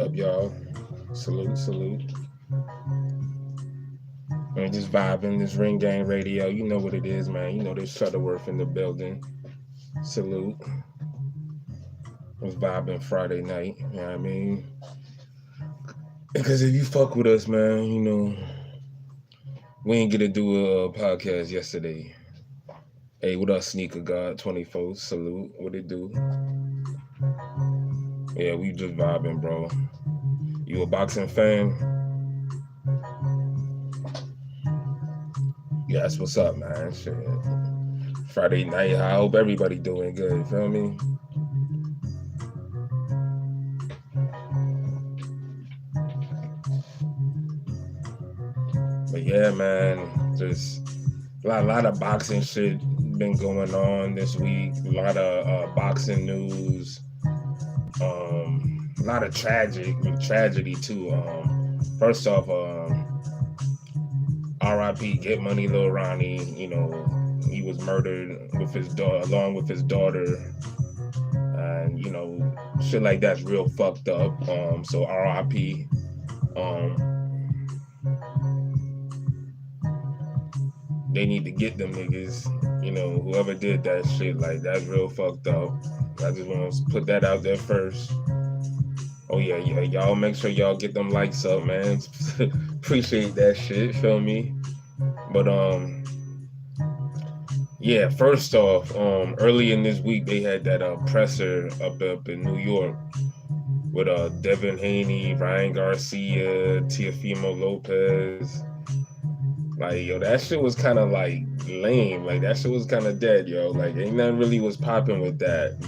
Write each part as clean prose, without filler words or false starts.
up, y'all? Salute, salute. I'm just vibing this Ring Gang Radio. You know what it is, man. You know there's Shuttleworth in the building. Salute. I was vibing Friday night. You know what I mean? Because if you fuck with us, man, you know, we ain't get to do a podcast yesterday. Hey, what up, Sneaker God 24? Salute. What it do? Yeah, we just vibing, bro. You a boxing fan? Yeah, that's what's up, man. Shit. Friday night. I hope everybody doing good. Feel me? But yeah, man, just a lot of boxing shit been going on this week. A lot of boxing news. A lot of tragedy too. First off, R.I.P. Get Money, Lil Ronnie. You know, he was murdered with his daughter, along with his daughter, and you know, shit like that's real fucked up. So R.I.P. They need to get them niggas. You know, whoever did that shit, like that's real fucked up. I just want to put that out there first. Oh yeah, y'all make sure y'all get them likes up, man. Appreciate that shit, feel me? But yeah, first off, early in this week they had that presser up in New York with Devin Haney, Ryan Garcia, Teofimo Lopez. Like, yo, that shit was kind of like lame. Like that shit was kind of dead, yo. Like ain't nothing really was popping with that.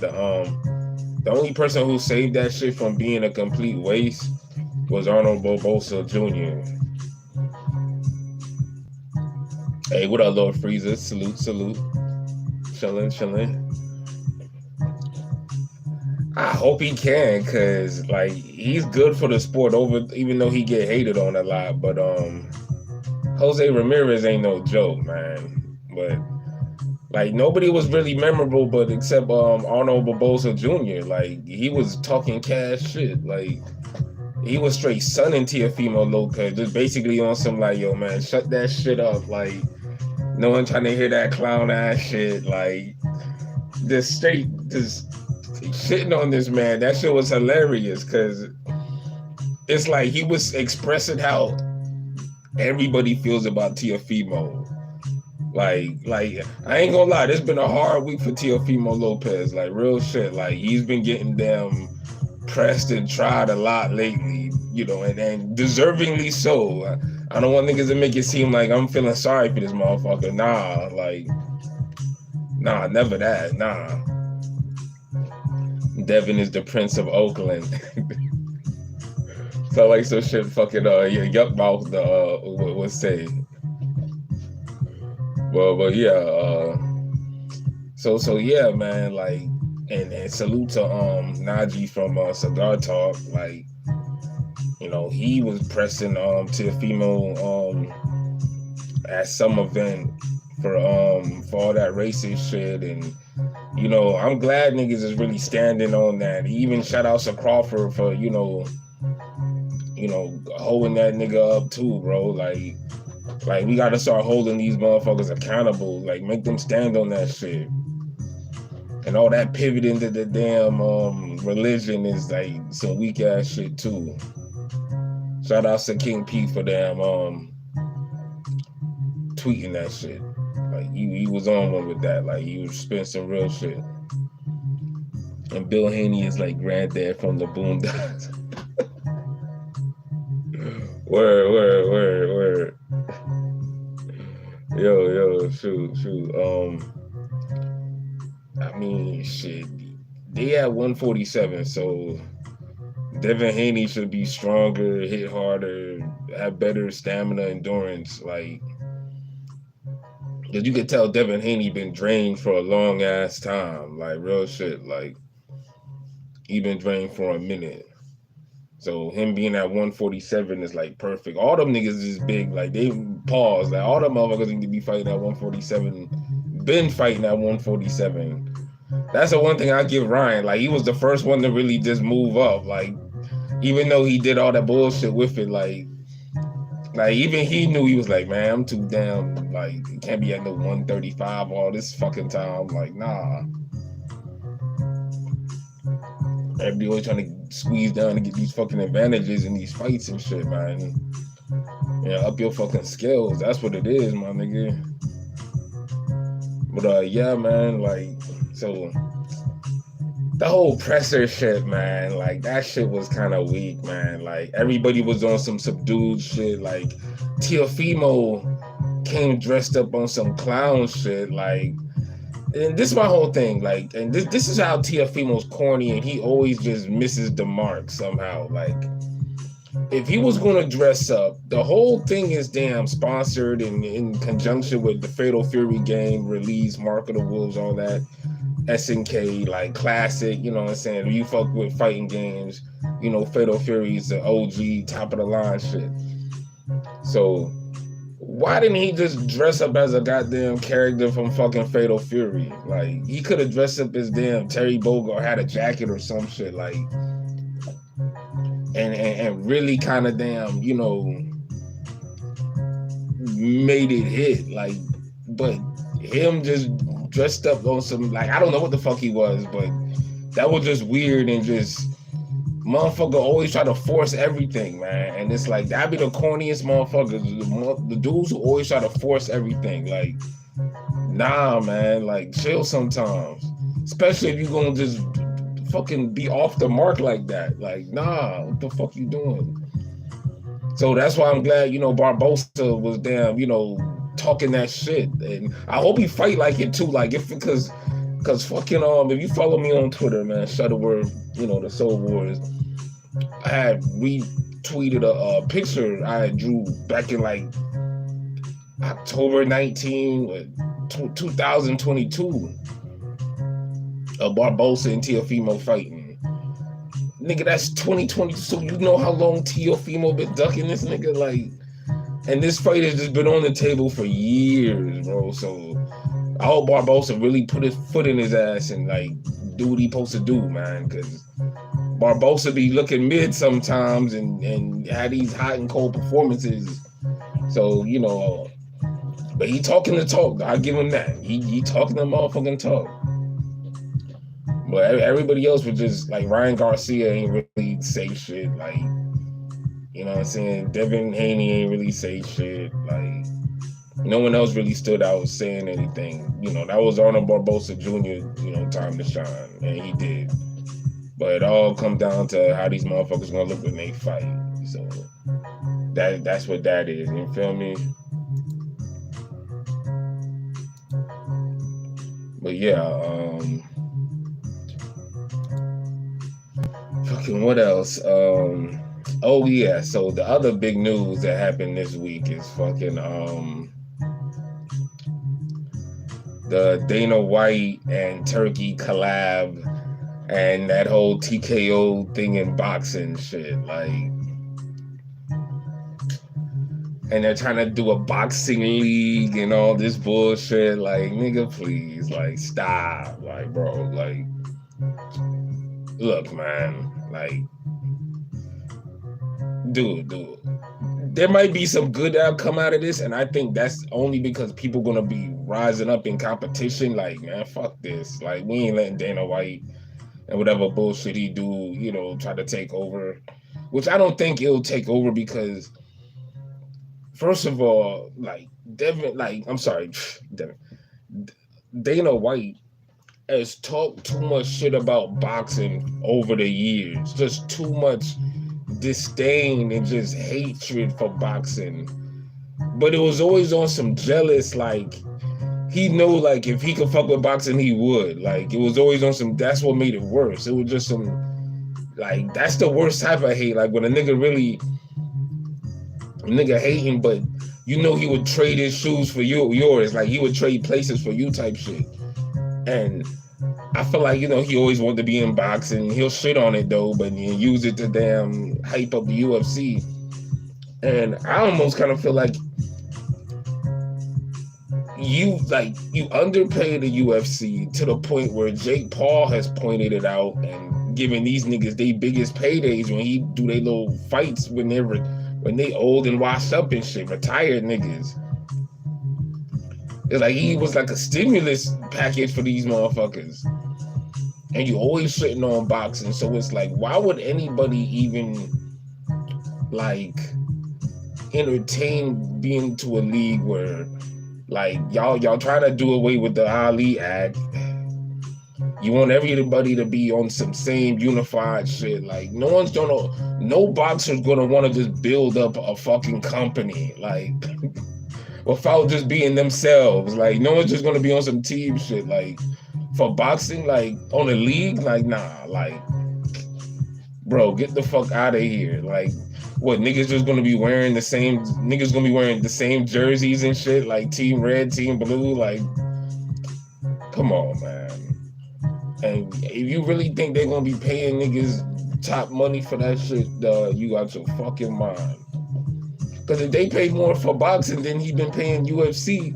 The only person who saved that shit from being a complete waste was Arnold Bobosa Jr. Hey, what up, Lord Freezer? Salute, salute. Chillin'. I hope he can, cause like he's good for the sport even though he get hated on a lot. But Jose Ramirez ain't no joke, man. But like nobody was really memorable, but except Arnold Bobosa Jr. Like he was talking cash shit. Like he was straight sunning Teofimo Lopez, just basically on some like, yo, man, shut that shit up. Like no one trying to hear that clown ass shit. Like just shitting on this man. That shit was hilarious because it's like he was expressing how everybody feels about Teofimo. Like I ain't gonna lie, this been a hard week for Teofimo Lopez. Like real shit. Like he's been getting them pressed and tried a lot lately, you know, and deservingly so. I don't want niggas to make it seem like I'm feeling sorry for this motherfucker. Nah, never that. Nah. Devin is the Prince of Oakland. So like some shit fucking yuck mouth would say. But yeah, so yeah, man, like and salute to Najee from Cigar Talk. Like, you know, he was pressing Teofimo at some event for all that racist shit, and you know, I'm glad niggas is really standing on that. He even shout out to Crawford for, you know, holding that nigga up too, bro. Like we gotta start holding these motherfuckers accountable. Like make them stand on that shit. And all that pivoting to the damn religion is like some weak ass shit too. Shout out to King P for damn tweeting that shit. Like he was on one with that. Like he was spitting some real shit. And Bill Haney is like granddad from the Boondocks. Word. Yo, shoot. I mean, shit. They at 147, so Devin Haney should be stronger, hit harder, have better stamina, endurance. Like, cause you could tell Devin Haney been drained for a long ass time. Like, real shit. Like, he been drained for a minute. So him being at 147 is like perfect. All them niggas is big. Like they pause. Like all them motherfuckers need to be fighting at 147. Been fighting at 147. That's the one thing I give Ryan. Like he was the first one to really just move up. Like even though he did all that bullshit with it, like even he knew, he was like, man, I'm too damn, like, it can't be at no 135 all this fucking time. Like, nah. Everybody always trying to squeeze down to get these fucking advantages in these fights and shit, man. Yeah, up your fucking skills. That's what it is, my nigga. But yeah, man, like, so the whole presser shit, man, like that shit was kind of weak, man. Like everybody was on some subdued shit. Like Teofimo came dressed up on some clown shit, like. And this is my whole thing, like, and this is how Teofimo's corny, and he always just misses the mark somehow. Like, if he was going to dress up, the whole thing is damn sponsored and in conjunction with the Fatal Fury game release, Mark of the Wolves, all that, SNK, like classic, you know what I'm saying? You fuck with fighting games, you know, Fatal Fury's the OG, top of the line shit. So why didn't he just dress up as a goddamn character from fucking Fatal Fury? Like, he could have dressed up as damn Terry Bogard, had a jacket or some shit, like, and really kind of damn, you know, made it hit. Like, but him just dressed up on some, like, I don't know what the fuck he was, but that was just weird and just, motherfucker always try to force everything, man. And it's like, that'd be the corniest motherfuckers, the dudes who always try to force everything. Like, nah, man, like, chill sometimes. Especially if you gonna just fucking be off the mark like that. Like, nah, what the fuck you doing? So that's why I'm glad, you know, Barbosa was damn, you know, talking that shit. And I hope he fight like it too. Like, because fucking, if you follow me on Twitter, man, Shutterworth, you know, the Soul Wars, I had retweeted a picture I drew back in like October 19, 2022 of Barbosa and Teofimo fighting. Nigga, that's 2020, so you know how long Teofimo been ducking this nigga? Like, and this fight has just been on the table for years, bro. So I hope Barbosa really put his foot in his ass and like do what he supposed to do, man. Because Barbosa be looking mid sometimes and had these hot and cold performances. So, you know, but he talking the talk. I give him that. He talking the motherfucking talk. But everybody else was just like, Ryan Garcia ain't really say shit. Like, you know what I'm saying? Devin Haney ain't really say shit. Like, no one else really stood out saying anything. You know, that was Arnold Barbosa Jr., you know, time to shine, and he did. But it all come down to how these motherfuckers gonna look when they fight. So that's what that is. You feel me? But yeah, fucking what else? Oh yeah, so the other big news that happened this week is fucking the Dana White and Turkey collab and that whole TKO thing in boxing shit, like, and they're trying to do a boxing league and all this bullshit. Like, nigga, please, like, stop, like, bro, like, look, man, like, dude, there might be some good outcome out of this, and I think that's only because people gonna be rising up in competition. Like, man, fuck this. Like, we ain't letting Dana White and whatever bullshit he do, you know, try to take over. Which I don't think he'll take over because, first of all, like, Dana White has talked too much shit about boxing over the years. Just too much disdain and just hatred for boxing. But it was always on some jealous, like, he knew, like, if he could fuck with boxing, he would. Like, it was always on some, that's what made it worse. It was just some, like, that's the worst type of hate. Like, when a nigga hating, but you know he would trade his shoes for yours. Like, he would trade places for you type shit. And I feel like, you know, he always wanted to be in boxing. He'll shit on it, though, but use it to damn hype up the UFC. And I almost kind of feel like you underpay the UFC to the point where Jake Paul has pointed it out, and giving these niggas they biggest paydays when he do they little fights when they old and washed up and shit, retired niggas. It's like he was like a stimulus package for these motherfuckers. And you always sitting on boxing, so it's like, why would anybody even like entertain being to a league where like y'all trying to do away with the Ali Act? You want everybody to be on some same unified shit. Like no boxer's gonna want to just build up a fucking company like without just being themselves. Like no one's just gonna be on some team shit. Like for boxing, like on a league, like nah, like bro, get the fuck out of here. Like what, niggas just gonna be wearing the same jerseys and shit, like team red, team blue, like come on, man. And if you really think they're gonna be paying niggas top money for that shit, you got your fucking mind. Because if they pay more for boxing than he been paying UFC,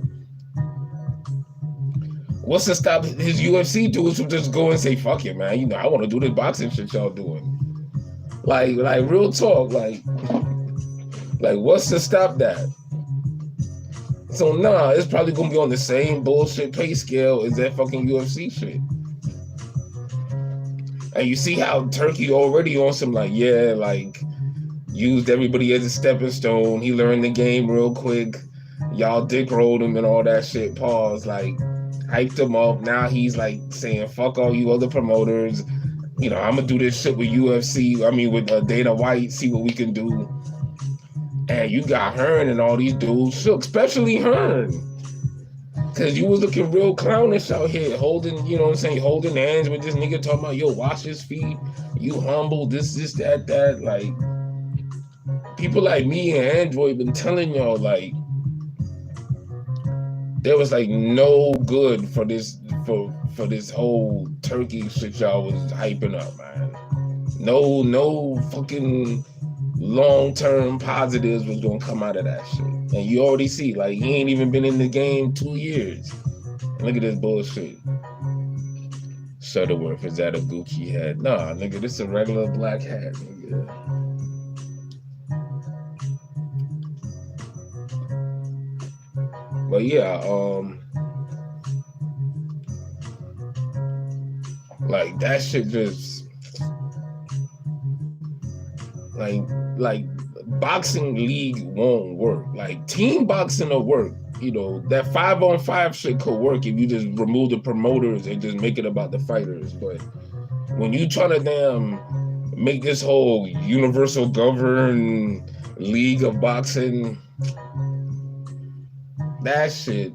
what's to stop his UFC dudes from just go and say, fuck it, man, you know, I want to do this boxing shit y'all doing. Like real talk, like what's to stop that? So nah, it's probably gonna be on the same bullshit pay scale as that fucking UFC shit. And you see how Turkey already on some like, yeah, like used everybody as a stepping stone. He learned the game real quick. Y'all dick rolled him and all that shit. Pause. Like hyped him up. Now he's like saying, fuck all you other promoters. You know, I'm gonna do this shit with UFC. I mean, with Dana White, see what we can do. And you got Hearn and all these dudes shook, especially Hearn. Cause you was looking real clownish out here, holding, you know what I'm saying, holding hands with this nigga talking about, yo, wash his feet, you humble, this, that. Like, people like me and Android been telling y'all, like, there was like no good for this whole Turkey shit y'all was hyping up, man. No fucking long-term positives was gonna come out of that shit. And you already see, like, he ain't even been in the game 2 years. And look at this bullshit. Shuttleworth, is that a Gucci hat? Nah, nigga, this is a regular black hat, nigga. But yeah, like that shit just like boxing league won't work. Like team boxing will work. You know, that 5-on-5 shit could work if you just remove the promoters and just make it about the fighters. But when you try to damn make this whole universal govern league of boxing, that shit.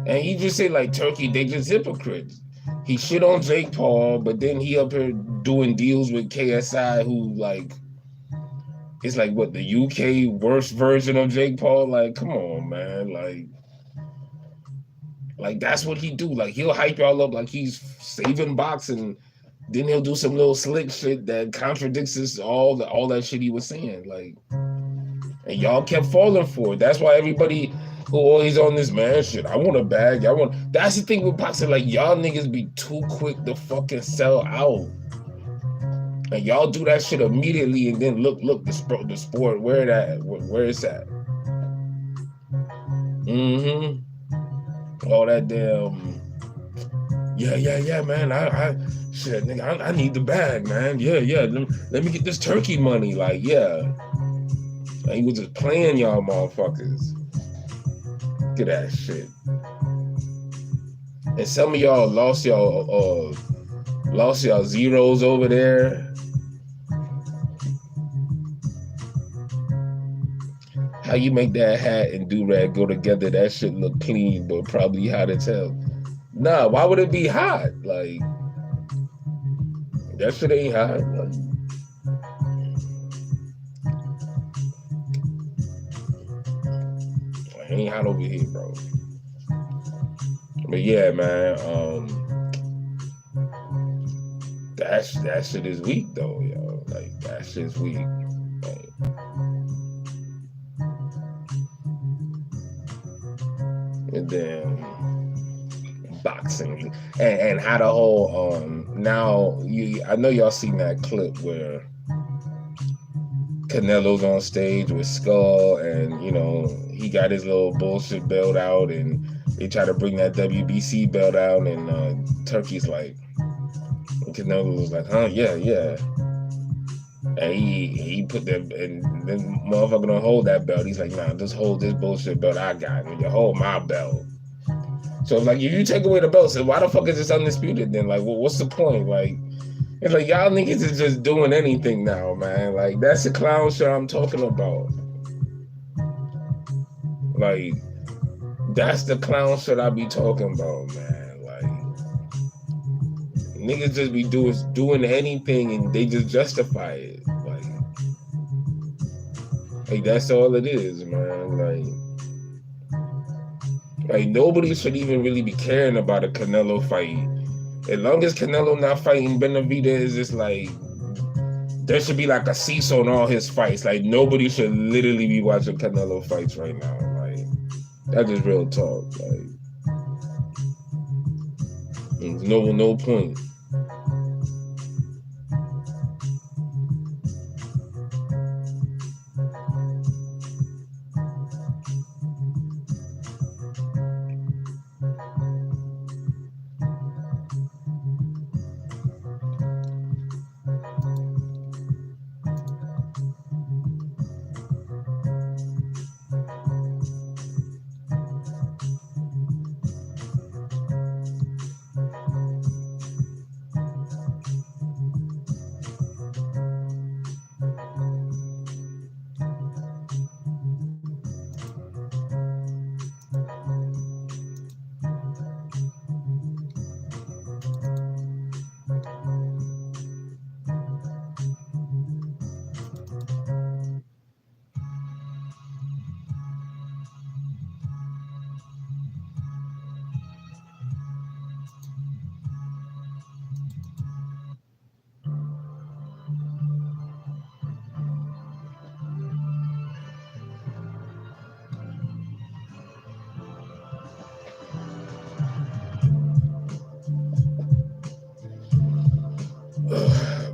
And you just say like Turkey, they just hypocrites. He shit on Jake Paul, but then he up here doing deals with KSI, who like, it's like what, the UK worst version of Jake Paul? Like, come on, man. Like that's what he do. Like he'll hype y'all up like he's saving boxing. Then he'll do some little slick shit that contradicts all that shit he was saying. Like, and y'all kept falling for it. That's why everybody who always on this man shit, I want a bag. That's the thing with boxing. Like y'all niggas be too quick to fucking sell out. And y'all do that shit immediately, and then look, the sport, where it's at. All that damn, yeah, man. I shit, nigga, I need the bag, man. Yeah. Let me get this Turkey money. Like, yeah. And he was just playing y'all motherfuckers. Look at that shit. And some of y'all lost y'all zeros over there. How you make that hat and do-rag go together? That shit look clean, but probably hot as hell. Nah, why would it be hot? Like, that shit ain't hot. Like, it ain't hot over here, bro. But yeah, man, that shit is weak though, yo. Like, that shit's weak. Like, and then boxing and how the whole now I know y'all seen that clip where Canelo's on stage with Skull, and he got his little bullshit belt out, and they try to bring that WBC belt out, and Turkey's like, Canelo was like, huh, yeah, and he put that, and then motherfucker don't hold that belt. He's like, nah, just hold this bullshit belt I got, and you hold my belt. So it's like, if you take away the belt, so why the fuck is this undisputed then? Like, well, what's the point? Like, it's like, y'all niggas is just doing anything now, man. Like, that's the clown show I'm talking about. Like, that's the clown shit I be talking about, man. Like, niggas just be doing anything and they just justify it. Like that's all it is, man. Like nobody should even really be caring about a Canelo fight. As long as Canelo not fighting Benavidez, it's like there should be like a cease on all his fights. Like nobody should literally be watching Canelo fights right now. Like that is real talk. Like there's no point.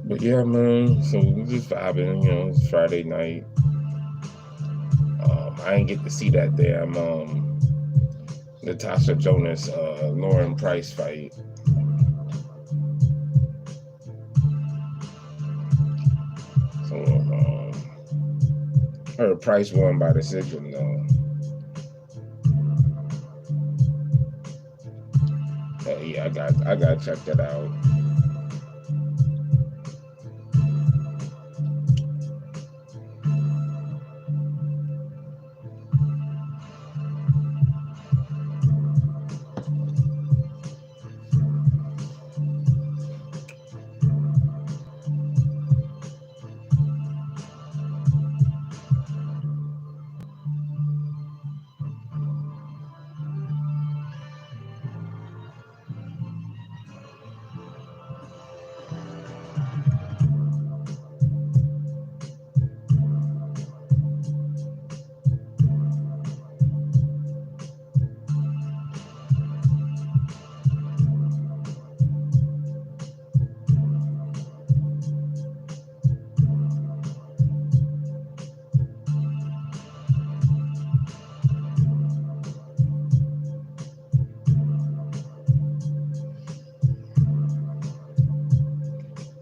But yeah, man, so we just vibing, it's Friday night. I didn't get to see that damn Natasha Jonas Lauren Price fight. So her Price won by decision though. Yeah, I got to check that out.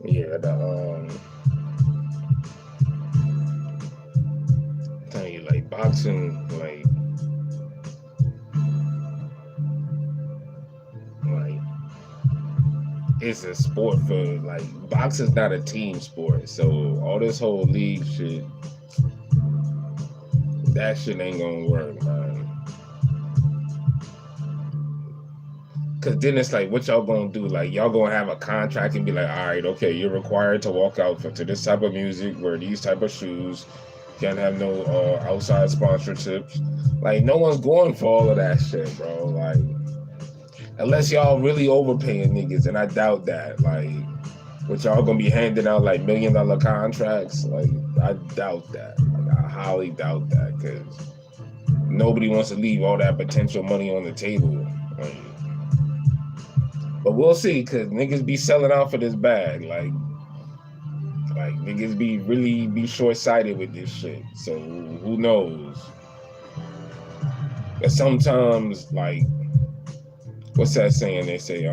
Yeah, tell you, like boxing, like it's a sport for like boxing's not a team sport, so all this whole league shit, that shit ain't gonna work, man. Cause then it's like, what y'all gonna do? Like, y'all gonna have a contract and be like, all right, okay, you're required to walk out to this type of music, wear these type of shoes, can't have no outside sponsorships. Like, no one's going for all of that shit, bro. Like, unless y'all really overpaying niggas, and I doubt that. Like, what y'all gonna be handing out like $1 million contracts? Like, I doubt that. Like, I highly doubt that, cause nobody wants to leave all that potential money on the table. Like, But we'll see, cause niggas be selling out for this bag. Like niggas be short sighted with this shit. So who knows? But sometimes, like, what's that saying? They say,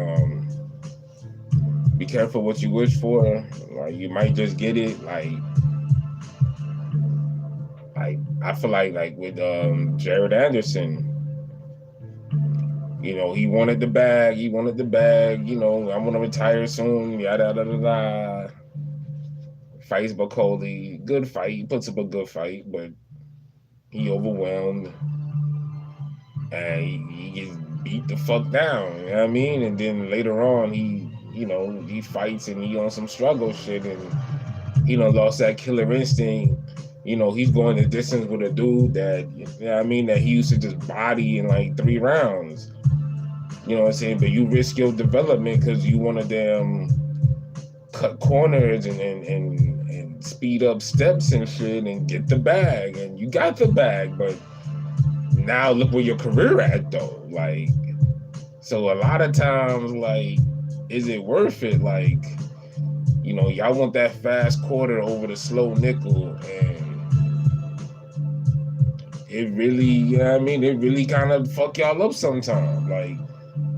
be careful what you wish for. Like, you might just get it. Like I feel like with Jared Anderson, you know, he wanted the bag. You know, I want to retire soon. Yada yada yada. Fights Bacoli, good fight. He puts up a good fight, but he overwhelmed and he gets beat the fuck down. You know what I mean? And then later on, he fights and he on some struggle shit, and he done lost that killer instinct. You know, he's going the distance with a dude that, you know what I mean, that he used to just body in like 3 rounds. You know what I'm saying? But you risk your development because you want to damn cut corners and speed up steps and shit and get the bag, and you got the bag, but now look where your career at though. Like, so a lot of times, like, is it worth it? Like, you know, y'all want that fast quarter over the slow nickel, and it really, you know what I mean, it really kind of fuck y'all up sometimes. Like,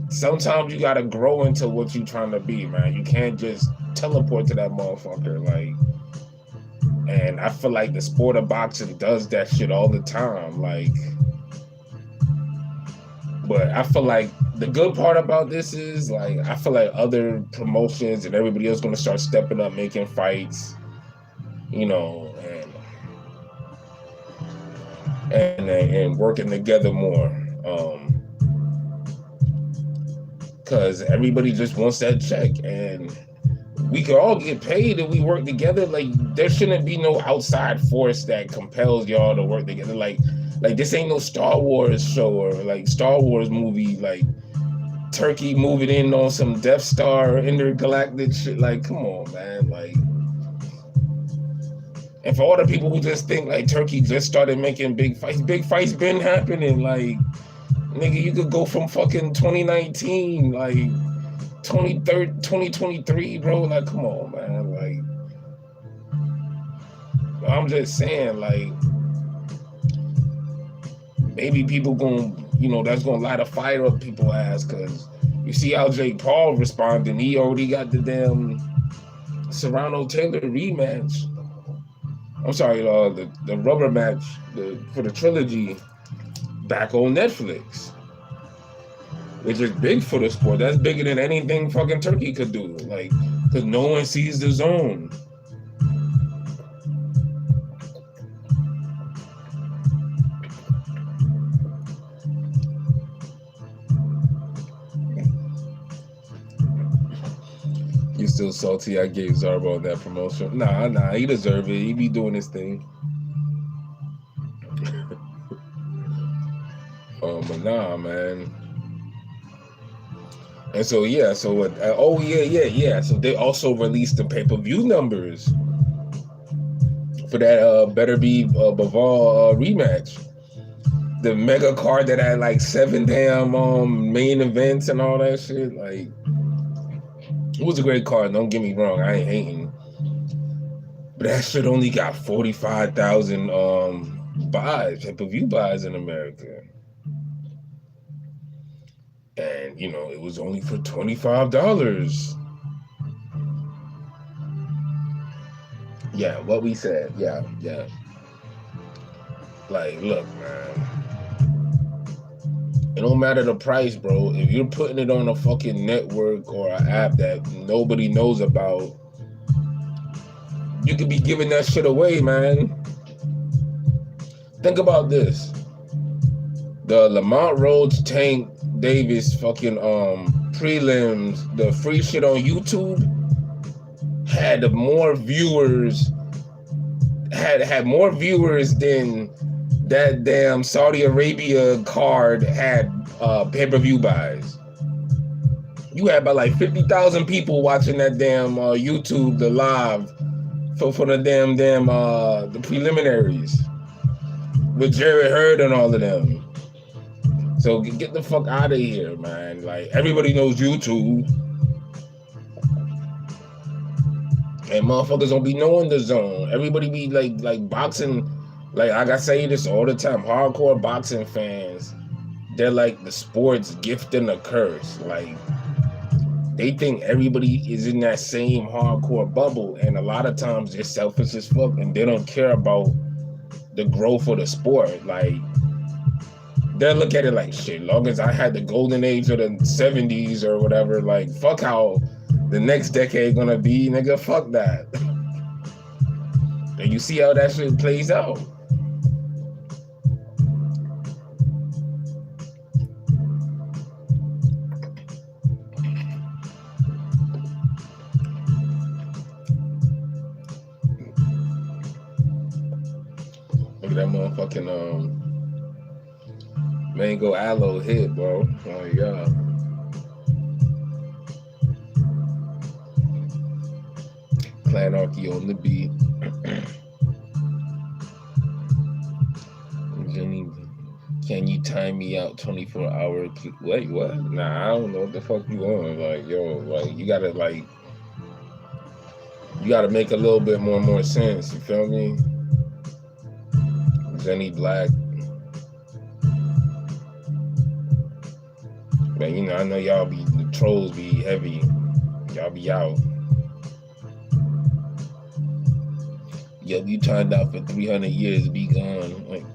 sometimes you gotta grow into what you trying to be, man. You can't just teleport to that motherfucker. Like, and I feel like the sport of boxing does that shit all the time. Like, but I feel like the good part about this is, like, I feel like other promotions and everybody else gonna start stepping up, making fights, you know, and working together more. Cause everybody just wants that check, and we could all get paid if we work together. Like, there shouldn't be no outside force that compels y'all to work together. Like this ain't no Star Wars show or like Star Wars movie, like Turkey moving in on some Death Star intergalactic shit. Like, come on, man. Like, and for all the people who just think like Turkey just started making big fights been happening. Like, nigga, you could go from fucking 2019, like 2023, bro. Like, come on, man. Like, I'm just saying, like, maybe people that's gonna light a fire up people's ass, because you see how Jake Paul responded. He already got the damn Serrano Taylor rematch. I'm sorry, the rubber match for the trilogy back on Netflix, which is big for the sport. That's bigger than anything fucking Turkey could do. Like, because no one sees the zone. You still salty? I gave Zarbo that promotion. Nah, he deserve it. He be doing his thing. But nah, man. And so yeah, so So they also released the pay-per-view numbers for that Better Be Bivol rematch. The mega card that had like 7 damn main events and all that shit. Like, it was a great card, don't get me wrong, I ain't hating. But that shit only got 45,000 buys, pay-per-view buys in America. And, you know, it was only for $25. Yeah, what we said, yeah. Like, look, man. It don't matter the price, bro. If you're putting it on a fucking network or an app that nobody knows about, you could be giving that shit away, man. Think about this. The Lamont Rhodes Tank Davis fucking prelims, the free shit on YouTube, had more viewers than that damn Saudi Arabia card had pay-per-view buys. You had about like 50,000 people watching that damn YouTube, the live for the damn the preliminaries with Jared Hurd and all of them. So get the fuck out of here, man. Like, everybody knows YouTube. And motherfuckers don't be knowing the zone. Everybody be like boxing. Like I say this all the time. Hardcore boxing fans, they're like the sports gift and a curse. Like, they think everybody is in that same hardcore bubble, and a lot of times they're selfish as fuck, and they don't care about the growth of the sport. Like, they'll look at it like, shit, long as I had the golden age of the 70s or whatever, like, fuck how the next decade gonna be, nigga, fuck that. And you see how that shit plays out. Look at that motherfucking mango aloe hit, bro. Oh yeah. Planarchy on the beat. Jenny, can you time me out 24 hours? Wait, what? Nah, I don't know what the fuck you on. Like, yo, like, you gotta make a little bit more sense. You feel me? Jenny Black. Man, you know, I know y'all be, the trolls be heavy. Y'all be out. Yo, you turned out for 300 years, be gone. Like,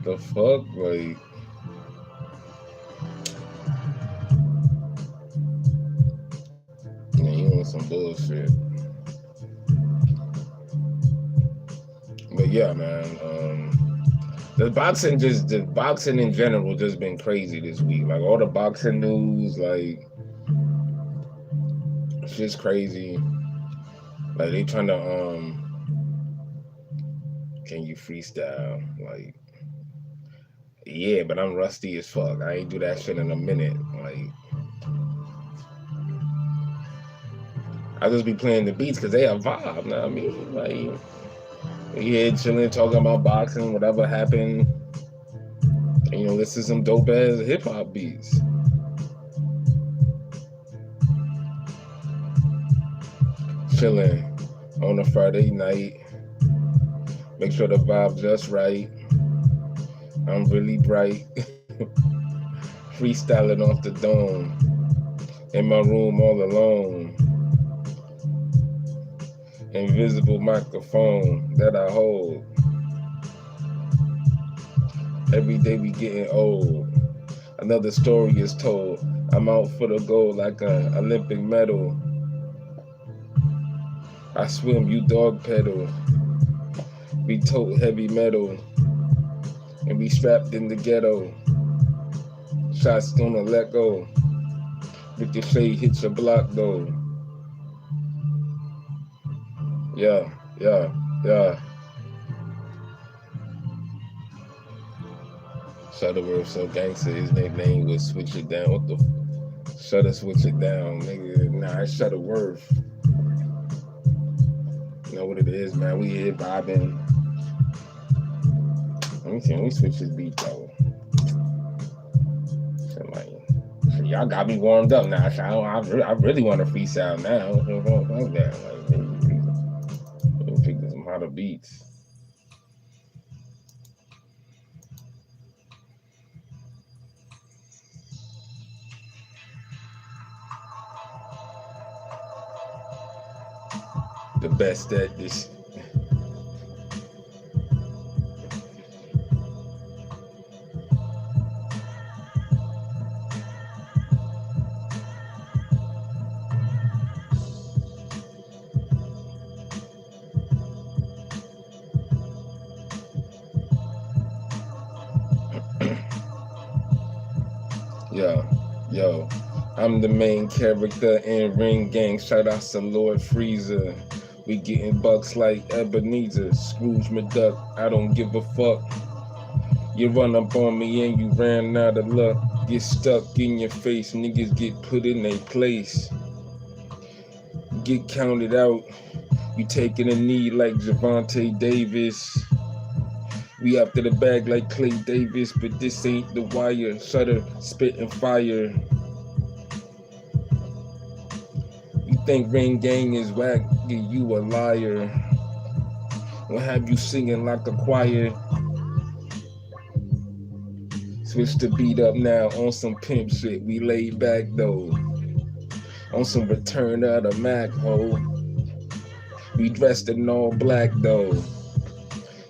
the fuck? Like, yeah, you want some bullshit. But yeah, man, the boxing in general just been crazy this week. Like, all the boxing news, like, it's just crazy. Like, they trying to, can you freestyle? Like, yeah, but I'm rusty as fuck. I ain't do that shit in a minute. Like, I just be playing the beats because they a vibe, you know what I mean? Like, we here chilling, talking about boxing, whatever happened. And, you know, listen to some dope ass hip hop beats. Chilling on a Friday night. Make sure the vibe just right. I'm really bright. Freestyling off the dome. In my room all alone. Invisible microphone that I hold. Every day we getting old. Another story is told. I'm out for the gold like an Olympic medal. I swim, you dog pedal. We tote heavy metal. And we strapped in the ghetto. Shots gonna let go. Ricochet hits your block though. Yeah. Shutterworth so gangster, his nickname was Switch It Down. What the Shutter Switch It Down, nigga. Nah, it's Shutterworth. You know what it is, man. We here vibing. Let me see, let me switch this beat though. So y'all got me warmed up now. I really want to freestyle now. Fuck that. Let me pick some hotter beats. The best at this. Yo, I'm the main character in Ring Gang. Shout out to Lord Freezer. We getting bucks like Ebenezer. Scrooge McDuck, I don't give a fuck. You run up on me and you ran out of luck. Get stuck in your face, niggas get put in their place. get counted out. You taking a knee like Javante Davis. We after the bag like Clay Davis, but this ain't the wire. Shutter, spit and fire. You think Ring Gang is whack? Yeah, you a liar. We'll have you singing like a choir. Switch the beat up now on some pimp shit. We laid back though. On some return of the Mac ho. We dressed in all black though.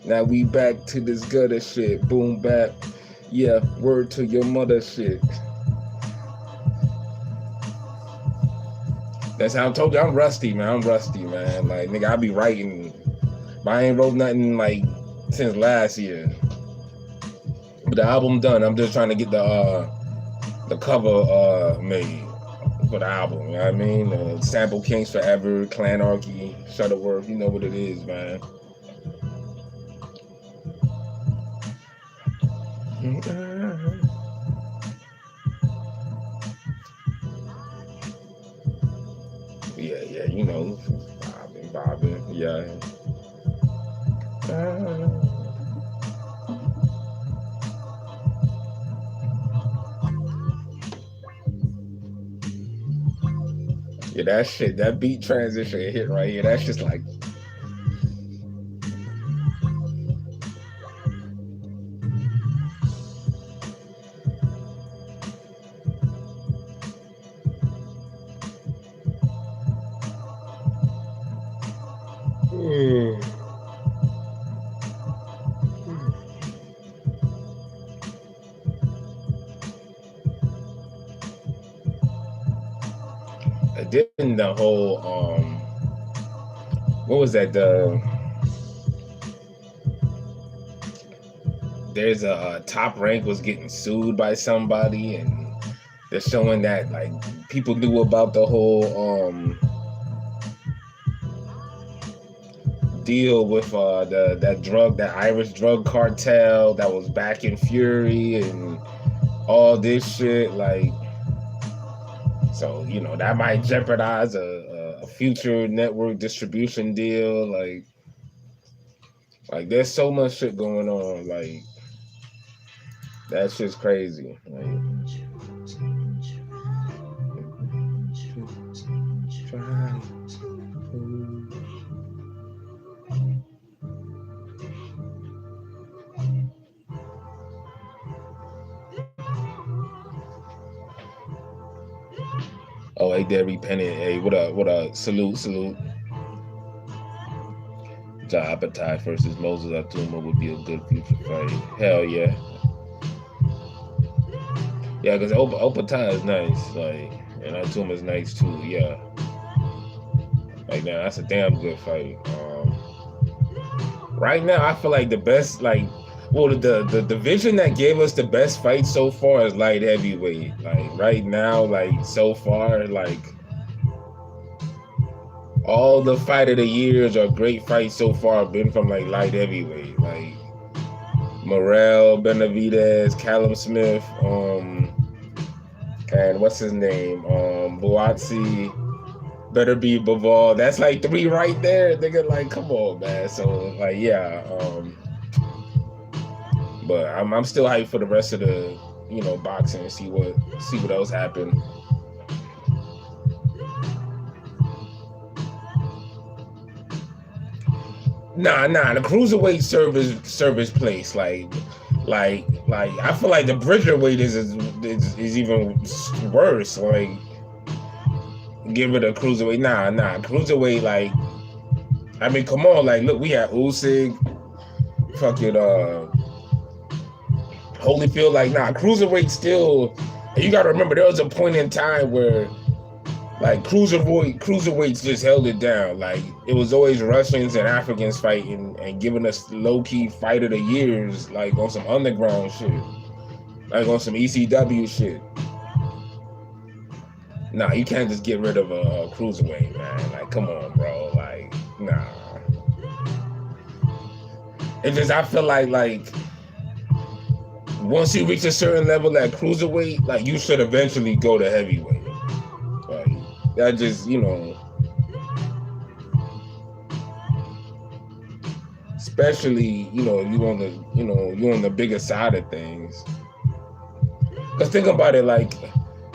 Now we back to this gutter shit. Boom bap. Yeah, word to your mother shit. That's how I told you I'm rusty, man. I'm rusty, man. Like, nigga, I be writing. But I ain't wrote nothing like since last year. But the album done. I'm just trying to get the cover made for the album. You know what I mean? Sample Kings Forever, Clanarchy, Shutterworth. You know what it is, man. Yeah, you know, bobbing, yeah. Yeah, that shit, that beat transition hit right here. That's just like. Didn't the whole what was that, there's a Top Rank was getting sued by somebody, and they're showing that like people knew about the whole deal with that Irish drug cartel that was back in Fury and all this shit, like. So, you know, that might jeopardize a future network distribution deal. Like there's so much shit going on. Like, that's just crazy. Like, oh, hey, Derry Penny. Hey, what up? Salute. Appetite versus Moses Atuma would be a good future fight. Hell yeah. Yeah, because Opata is nice. Like, and Atuma is nice too. Yeah. Like, now, that's a damn good fight. Right now, I feel like the best, like, well, the division that gave us the best fight so far is light heavyweight. Like, right now, like, so far, like, all the fight of the years or great fights so far have been from, like, light heavyweight. Like, Morrell, Benavidez, Callum Smith, and what's his name? Boazzi, better be Bivol. That's, like, 3 right there. Nigga, like, come on, man. So, like, yeah, but I'm still hyped for the rest of the, you know, boxing and see what else happened. Nah, the cruiserweight service place, like I feel like the Bridgerweight is even worse. Like, give it a cruiserweight. Nah, cruiserweight. Like, I mean, come on. Like, look, we had Usyk, fucking Holyfield. Like, nah, cruiserweight still. And you gotta remember, there was a point in time where, like, cruiserweights just held it down. Like, it was always Russians and Africans fighting and giving us low-key fight of the years, like, on some underground shit. Like, on some ECW shit. Nah, you can't just get rid of a cruiserweight, man. Like, come on, bro. Like, nah. It just, I feel like, once you reach a certain level at cruiserweight, like, you should eventually go to heavyweight. That just, you know, especially you on the bigger side of things. Cause think about it, like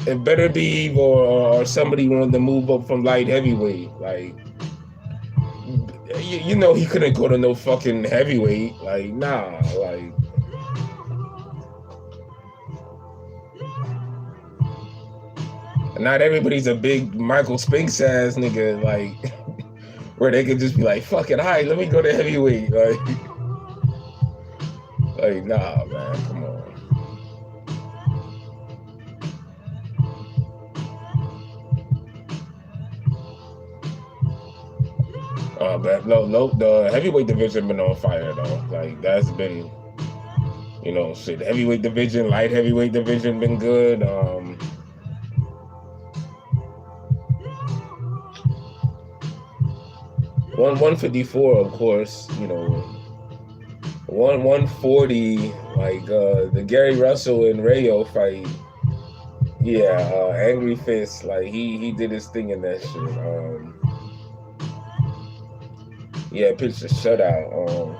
if Better Be or somebody wanted to move up from light heavyweight, like he couldn't go to no fucking heavyweight, like nah, like. Not everybody's a big Michael Spinks ass nigga, like where they could just be like, fuck it, hi, let me go to heavyweight, like nah, man, come on. But the heavyweight division been on fire though. Like that's been, shit. Heavyweight division, light heavyweight division been good. 154, of course. 140, like the Gary Russell and Rayo fight. Yeah, Angry Fist, like he did his thing in that shit. Yeah, pitched a shutout.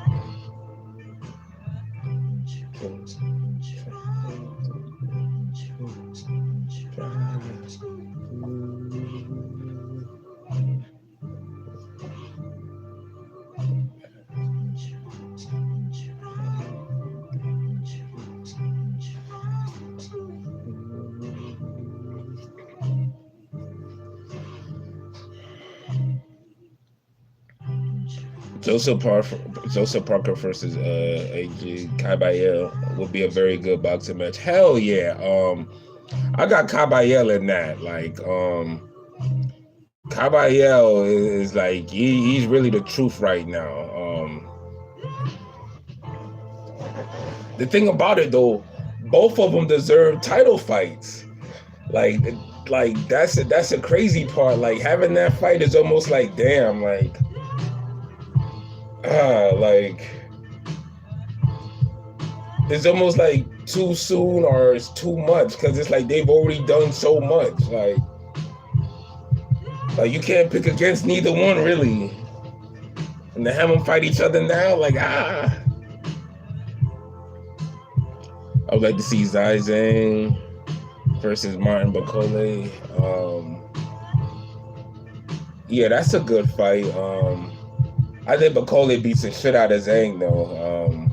Joseph Parker versus AJ Caballero would be a very good boxing match. Hell yeah. I got Caballero in that. Like Caballero is like he's really the truth right now. The thing about it though, both of them deserve title fights. Like that's a crazy part. Like having that fight is almost like damn, like it's almost like too soon or it's too much because it's like they've already done so much. Like you can't pick against neither one really, and to have them fight each other now, like I would like to see Zai Zhang versus Martin Bakole. Yeah, that's a good fight. I think Bakole beats the shit out of Zhang though.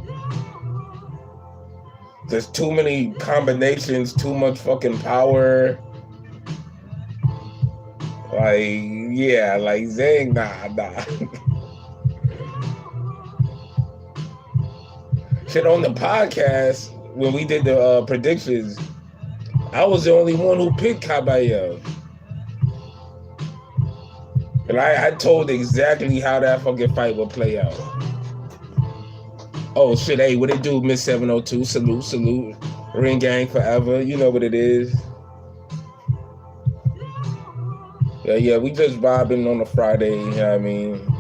There's too many combinations, too much fucking power. Like, yeah, like Zhang, nah. Shit, on the podcast, when we did the predictions, I was the only one who picked Caballero. And I told exactly how that fucking fight would play out. Oh shit, hey, what it do, Miss 702? Salute. Ring gang forever. You know what it is. Yeah, we just vibing on a Friday, you know what I mean?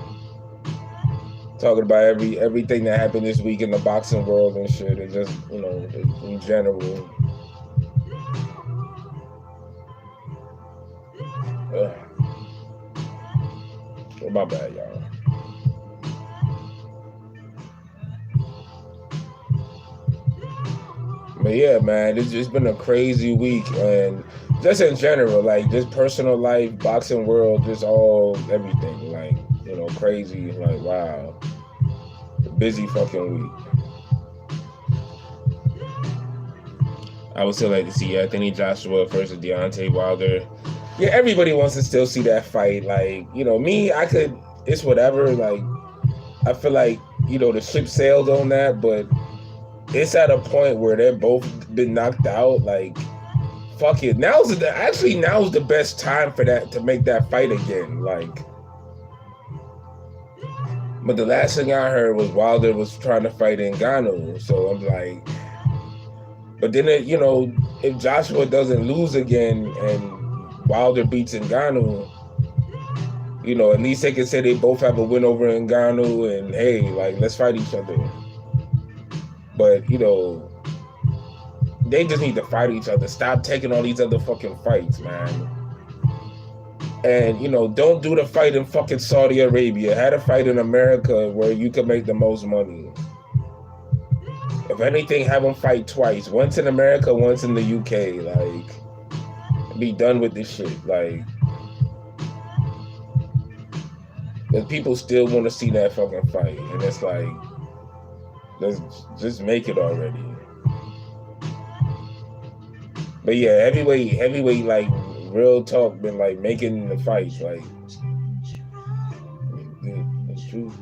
Talking about everything that happened this week in the boxing world and shit, and just, in general. My bad, y'all. But yeah, man, it's just been a crazy week, and just in general, like just personal life, boxing world, just everything, like crazy, like wow, busy fucking week. I would still like to see Anthony Joshua versus Deontay Wilder. Yeah, everybody wants to still see that fight. Like, me, it's whatever. Like, I feel like, the ship sailed on that, but it's at a point where they're both been knocked out. Like, fuck it. Now's the best time for that, to make that fight again. Like, but the last thing I heard was Wilder was trying to fight Ngannou. So I'm like, but then, if Joshua doesn't lose again and Wilder beats Ngannou, at least they can say they both have a win over Ngannou, and hey, like, let's fight each other. But, they just need to fight each other. Stop taking all these other fucking fights, man. And don't do the fight in fucking Saudi Arabia. Had a fight in America where you could make the most money. If anything, have them fight twice. Once in America, once in the UK. Like, be done with this shit. Like, because people still want to see that fucking fight. And it's like, let's just make it already. But yeah, heavyweight, like, real talk, been like making the fights. Like, that's true.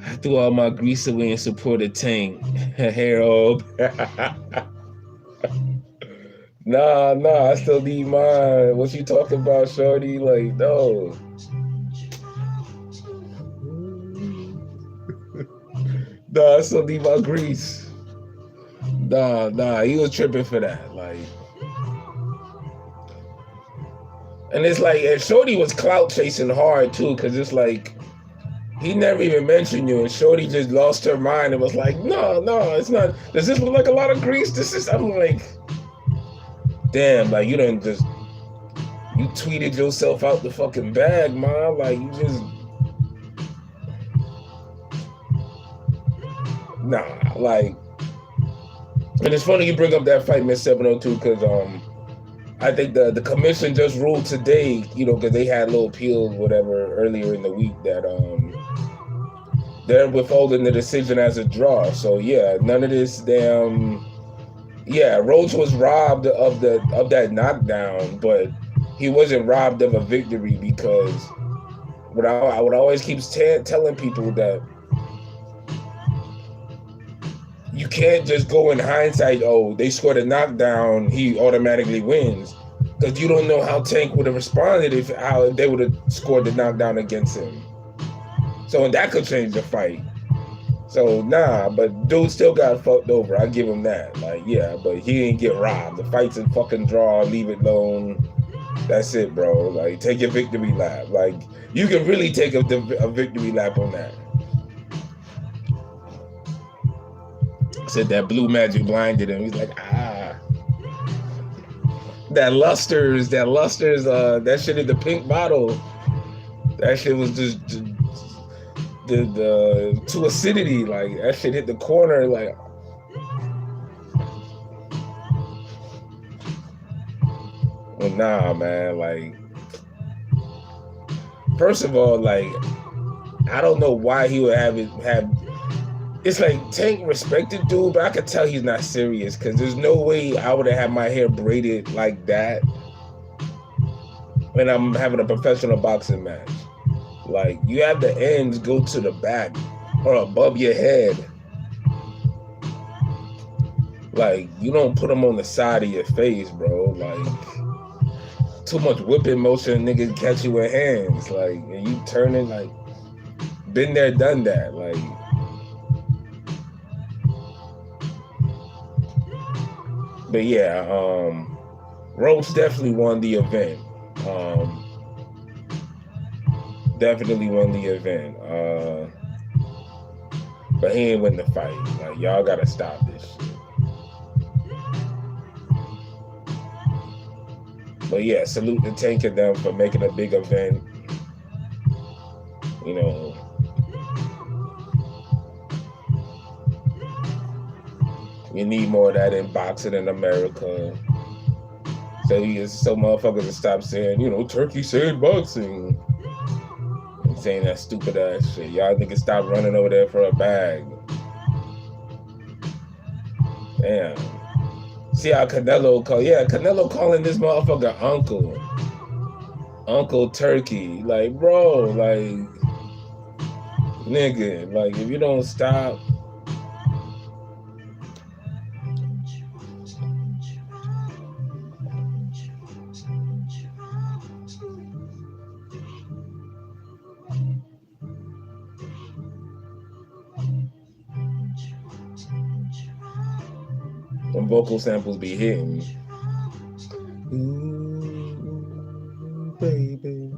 I threw all my grease away and supported Tank. Harold. Nah, I still need mine. What you talking about, shorty? Like, no. Nah, I still need my grease. Nah, he was tripping for that. Like, and it's like, and shorty was clout chasing hard too, because it's like, he never even mentioned you, and shorty just lost her mind and was like, no, it's not. Does this look like a lot of grease? I'm like, damn, like, you tweeted yourself out the fucking bag, man. Like, you just, like, and it's funny you bring up that fight, Miss 702, because I think the commission just ruled today, because they had a little appeal, whatever, earlier in the week, that they're withholding the decision as a draw. So yeah, none of this damn. Yeah, Rhodes was robbed of that knockdown, but he wasn't robbed of a victory, because what I would always keep telling people that you can't just go in hindsight, oh, they scored a knockdown, he automatically wins, because you don't know how Tank would have responded if they would have scored the knockdown against him. So that could change the fight. So but dude still got fucked over. I give him that. Like, yeah, but he didn't get robbed. The fight's a fucking draw. Leave it alone. That's it, bro. Like, take your victory lap. Like, you can really take a victory lap on that. Said that blue magic blinded him. He's like, that lusters, that shit in the pink bottle. That shit was just the to acidity, like, that shit hit the corner, like. Well, nah, man, like, first of all, like, I don't know why he would have it's like, Tank respected dude, but I could tell he's not serious, because there's no way I would have had my hair braided like that when I'm having a professional boxing match. Like, you have the ends go to the back or above your head. Like, you don't put them on the side of your face, bro. Like, too much whipping motion, niggas catch you with hands. Like, and you turning, like, been there, done that. Like, but yeah, Rhodes definitely won the event. Definitely won the event. But he ain't win the fight. Like, y'all gotta stop this shit. But yeah, salute the Tank and them for making a big event. We need more of that in boxing in America. So motherfuckers to stop saying, Turkey said boxing. And saying that stupid ass shit. Y'all niggas stop running over there for a bag. Damn. See how Canelo calling this motherfucker uncle. Uncle Turkey. Like, bro, like, nigga, like, if you don't stop. Them vocal samples be hitting. Ooh, baby.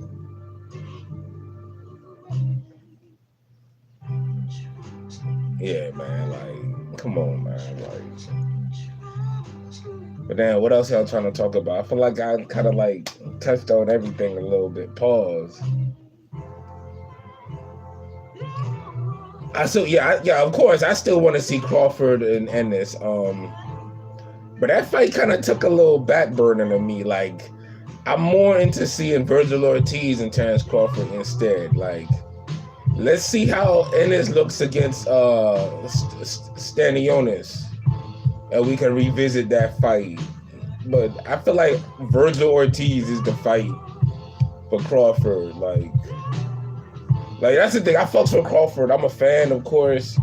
Yeah, man. Like, come on, man. Like, but then what else y'all trying to talk about? I feel like I kind of like touched on everything a little bit. Pause. Yeah, of course. I still want to see Crawford and Ennis. But that fight kind of took a little back burner to me. Like, I'm more into seeing Virgil Ortiz and Terrence Crawford instead. Like, let's see how Ennis looks against Stanionis, and we can revisit that fight. But I feel like Virgil Ortiz is the fight for Crawford. Like that's the thing. I fucks with Crawford. I'm a fan, of course.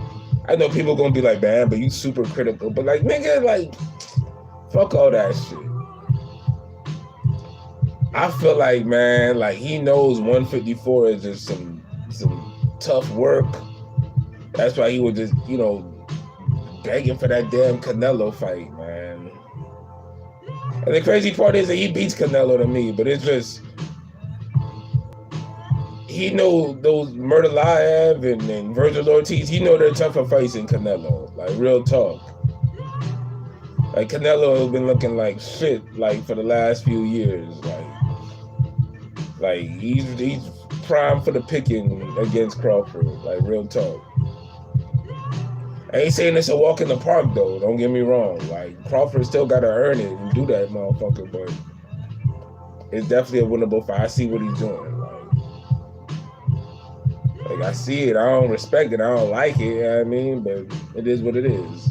I know people gonna be like, man, but you super critical. But like, nigga, like, fuck all that shit. I feel like, man, like he knows 154 is just some tough work. That's why he was just, begging for that damn Canelo fight, man. And the crazy part is that he beats Canelo to me, but it's just he know those Murtalaev and Virgil Ortiz, he know they're tougher fights than Canelo. Like, real talk. Like, Canelo has been looking like shit, like, for the last few years. Like he's prime for the picking against Crawford. Like, real talk. I ain't saying it's a walk in the park, though. Don't get me wrong. Like, Crawford still got to earn it and do that, motherfucker. But it's definitely a winnable fight. I see what he's doing. Like, I see it. I don't respect it. I don't like it. You know what I mean? But it is what it is.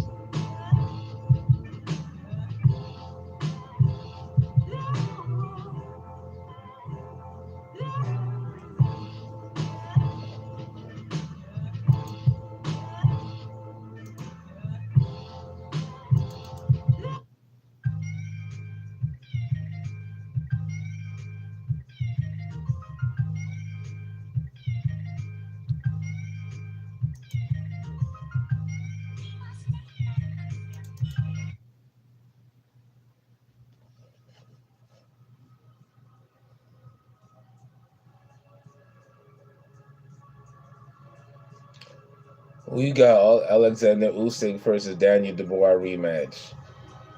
We got Alexander Usyk versus Daniel Dubois rematch.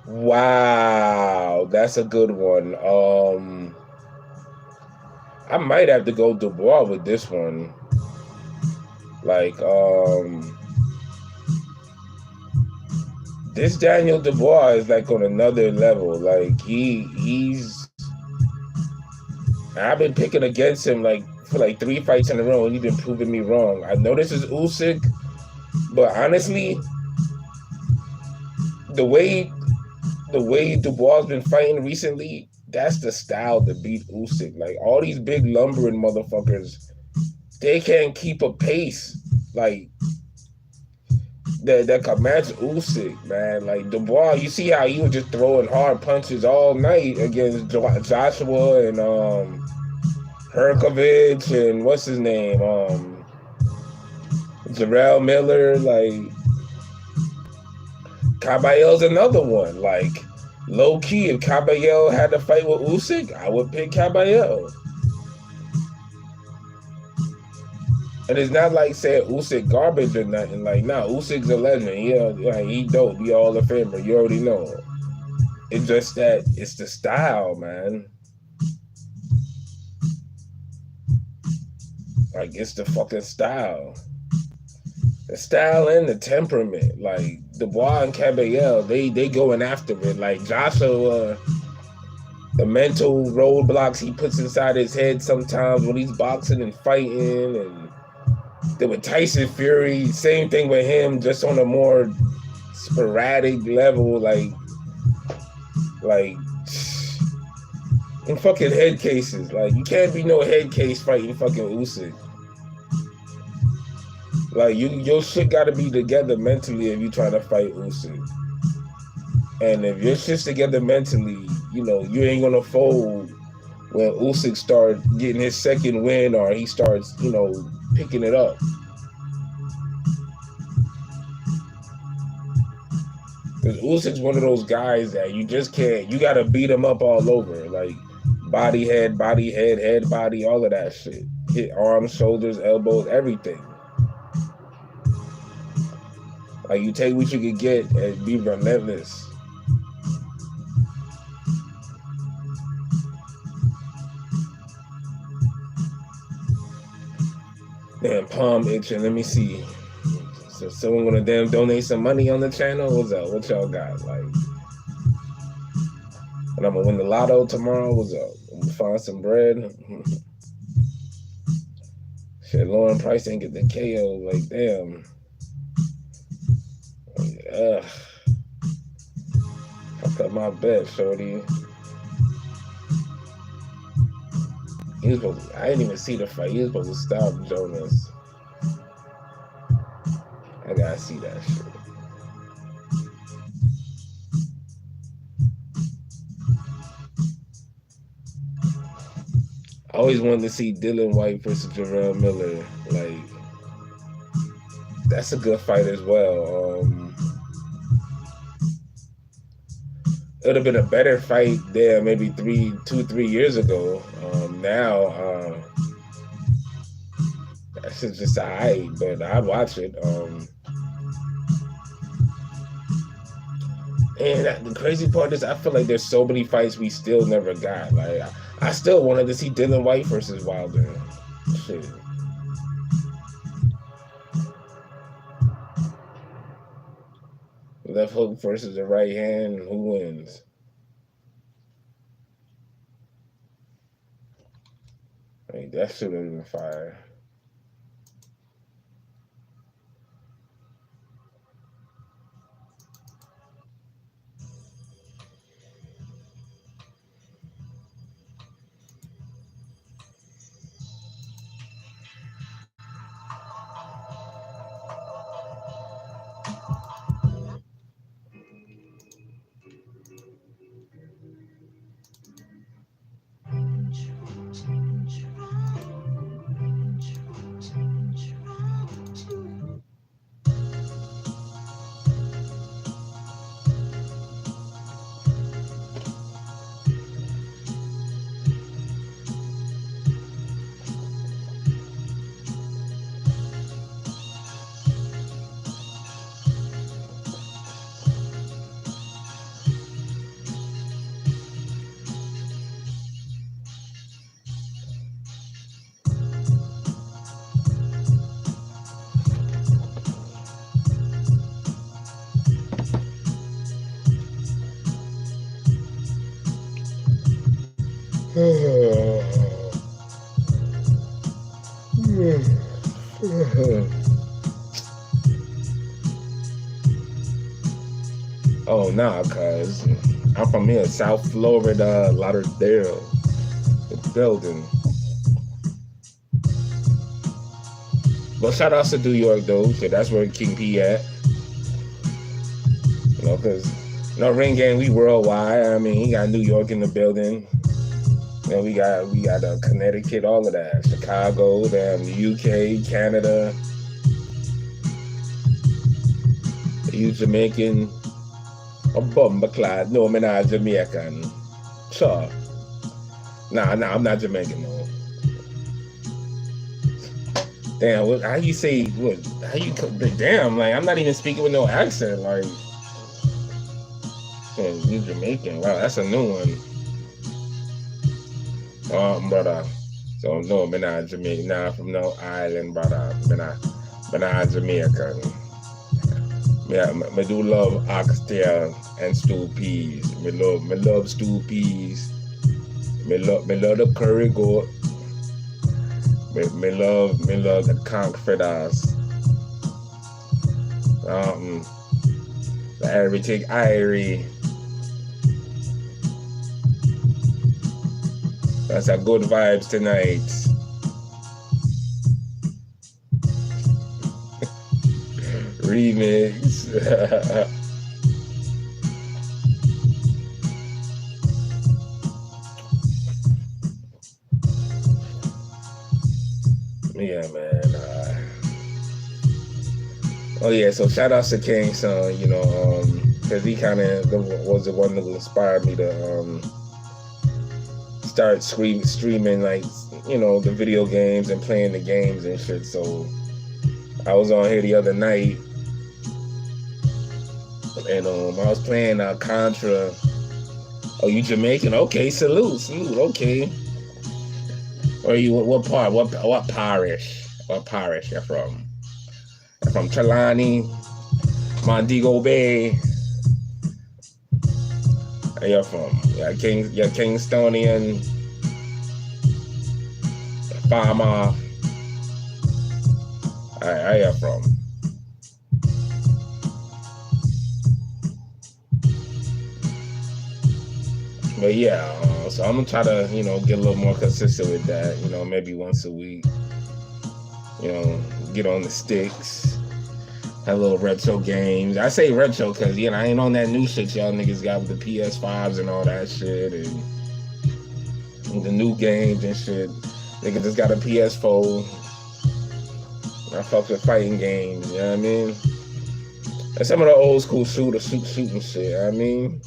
Wow, that's a good one. I might have to go Dubois with this one. Like, this Daniel Dubois is like on another level. Like, he's. I've been picking against him like for like 3 fights in a row, and he's been proving me wrong. I know this is Usyk, but honestly, the way Dubois has been fighting recently, that's the style to beat Usyk. Like, all these big lumbering motherfuckers, they can't keep a pace. Like, that can match Usyk, man. Like, Dubois, you see how he was just throwing hard punches all night against Joshua and Herkovich and what's his name, Jarrell Miller. Like, Caballero's another one. Like, low key, if Caballero had to fight with Usyk, I would pick Caballero. And it's not like saying Usyk garbage or nothing. Like, nah, Usyk's a legend. Yeah, he dope. He all a famer. You already know. It's just that it's the style, man. Like, it's the fucking style. The style and the temperament. Like, Dubois and Caballero, they going after it. Like, Joshua, the mental roadblocks he puts inside his head sometimes when he's boxing and fighting, and then with Tyson Fury, same thing with him, just on a more sporadic level, like in fucking head cases. Like, you can't be no head case fighting fucking Usyk. Like, your shit gotta be together mentally if you trying to fight Usyk. And if your shit's together mentally, you ain't gonna fold when Usyk starts getting his second win or he starts, picking it up. Because Usyk's one of those guys that you just can't, you gotta beat him up all over. Like, body, head, head, body, all of that shit. Hit arms, shoulders, elbows, everything. Like you take what you could get and be relentless. Damn, palm itching. Let me see. So someone gonna damn donate some money on the channel? What's up? What y'all got? Like, and I'm gonna win the lotto tomorrow. What's up? I'm gonna find some bread. Shit, Lauren Price ain't get the KO. Like, damn. Ugh. Fuck up my bet, shorty. He was supposed to, I didn't even see the fight. He was supposed to stop Jonas. I gotta see that shit. I always wanted to see Dylan White versus Jarrell Miller. Like, that's a good fight as well. It would have been a better fight there maybe 3 years ago. Now, that's just alright, but I'd watch it. And the crazy part is, I feel like there's so many fights we still never got. Like, I still wanted to see Dylan White versus Wilder. Shit. Left hook versus the right hand, who wins? I mean, that should have been fire. Oh, nah, cuz I'm from here, South Florida, Lauderdale, the building. But shout outs to New York, though. So that's where King P at. You know, because, Ring Gang, we worldwide. I mean, he got New York in the building. You know, we got Connecticut, all of that. Chicago, damn, the UK, Canada. You Jamaican. A bumper clad. No, I'm not Jamaican. Sure. Nah, I'm not Jamaican, no. Damn, how you say, damn, like, I'm not even speaking with no accent, like, you Jamaican, wow, that's a new one. Brother, so, no, I'm not Jamaican, nah, from no island, brother, I'm not Jamaican. Yeah, I do love oxtail and stew peas. Me love stew peas. Me love the curry goat. Me love the conch fritters. The everything irie. That's a good vibes tonight. Remix. Yeah, man. Oh yeah, so shout out to King Son, you know, because he kind of was the one that inspired me to start streaming, like, you know, the video games and playing the games and shit. So I was on here the other night, And I was playing Contra. Oh, you Jamaican? Okay, salute. Okay. Where you? What part? What parish? What parish you're from? You're from Trelawney, Montego Bay. Where you from? You're Kingstonian, farmer. Where you from? But yeah, so I'm gonna try to, get a little more consistent with that. Maybe once a week. Get on the sticks, have little retro games. I say retro because I ain't on that new shit y'all niggas got with the PS5s and all that shit and the new games and shit. Nigga just got a PS4. I fuck with fighting games. You know what I mean? And some of the old school shooting shit. You know what I mean?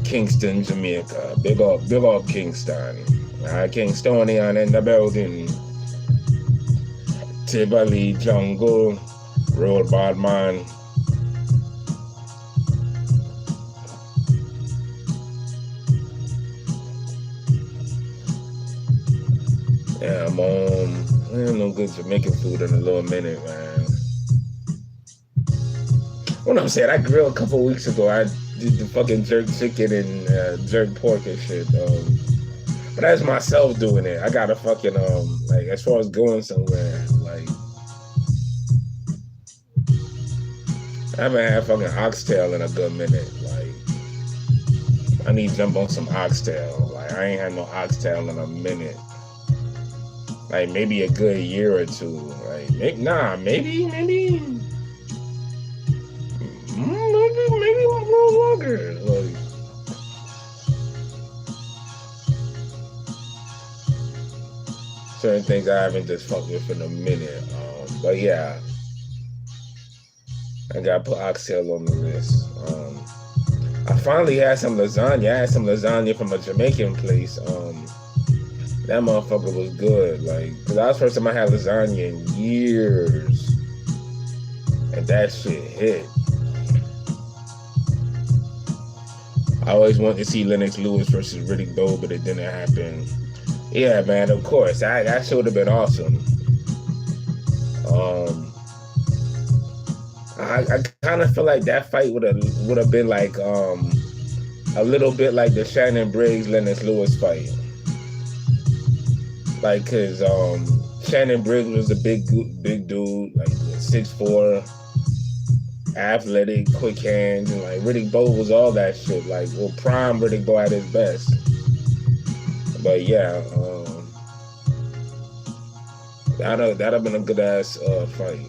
Kingston, Jamaica. Big up Kingston. Kingstonian in the building. Tivoli, Jungle, Road Badman. Yeah, I'm I ain't no good Jamaican food in a little minute, man. What I'm saying, I grilled a couple weeks ago. I did the fucking jerk chicken and jerk pork and shit. But that's myself doing it. I gotta fucking like as far as going somewhere, like I haven't had fucking oxtail in a good minute. Like I need to jump on some oxtail. Like I ain't had no oxtail in a minute. Like maybe a good year or two. Like maybe a little longer. Like, certain things I haven't just fucked with in a minute. But yeah, I gotta put oxtail on the list. I finally had some lasagna. I had some lasagna from a Jamaican place. That motherfucker was good. Like, cause that was the first time I had lasagna in years, and that shit hit. I always wanted to see Lennox Lewis versus Riddick Bowe, but it didn't happen. Yeah, man, of course. That should have been awesome. I kind of feel like that fight would have been like a little bit like the Shannon Briggs Lennox Lewis fight. Like, cause Shannon Briggs was a big dude, like 6'4", athletic, quick hands, and like Riddick Bowe was all that shit. Like, well, prime Riddick Bowe at his best. But yeah, that'd have been a good ass fight.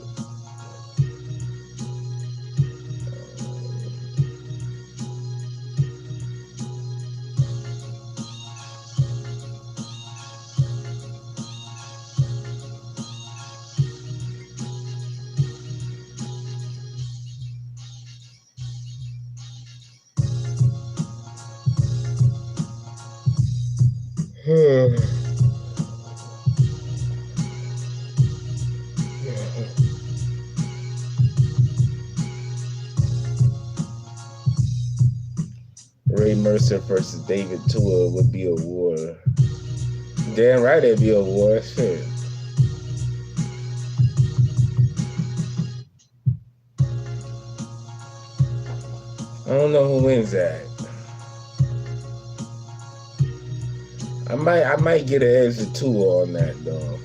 Ray Mercer versus David Tua would be a war. Damn right it'd be a war. Shit. I don't know who wins that. I might get an edge to Tua on that though.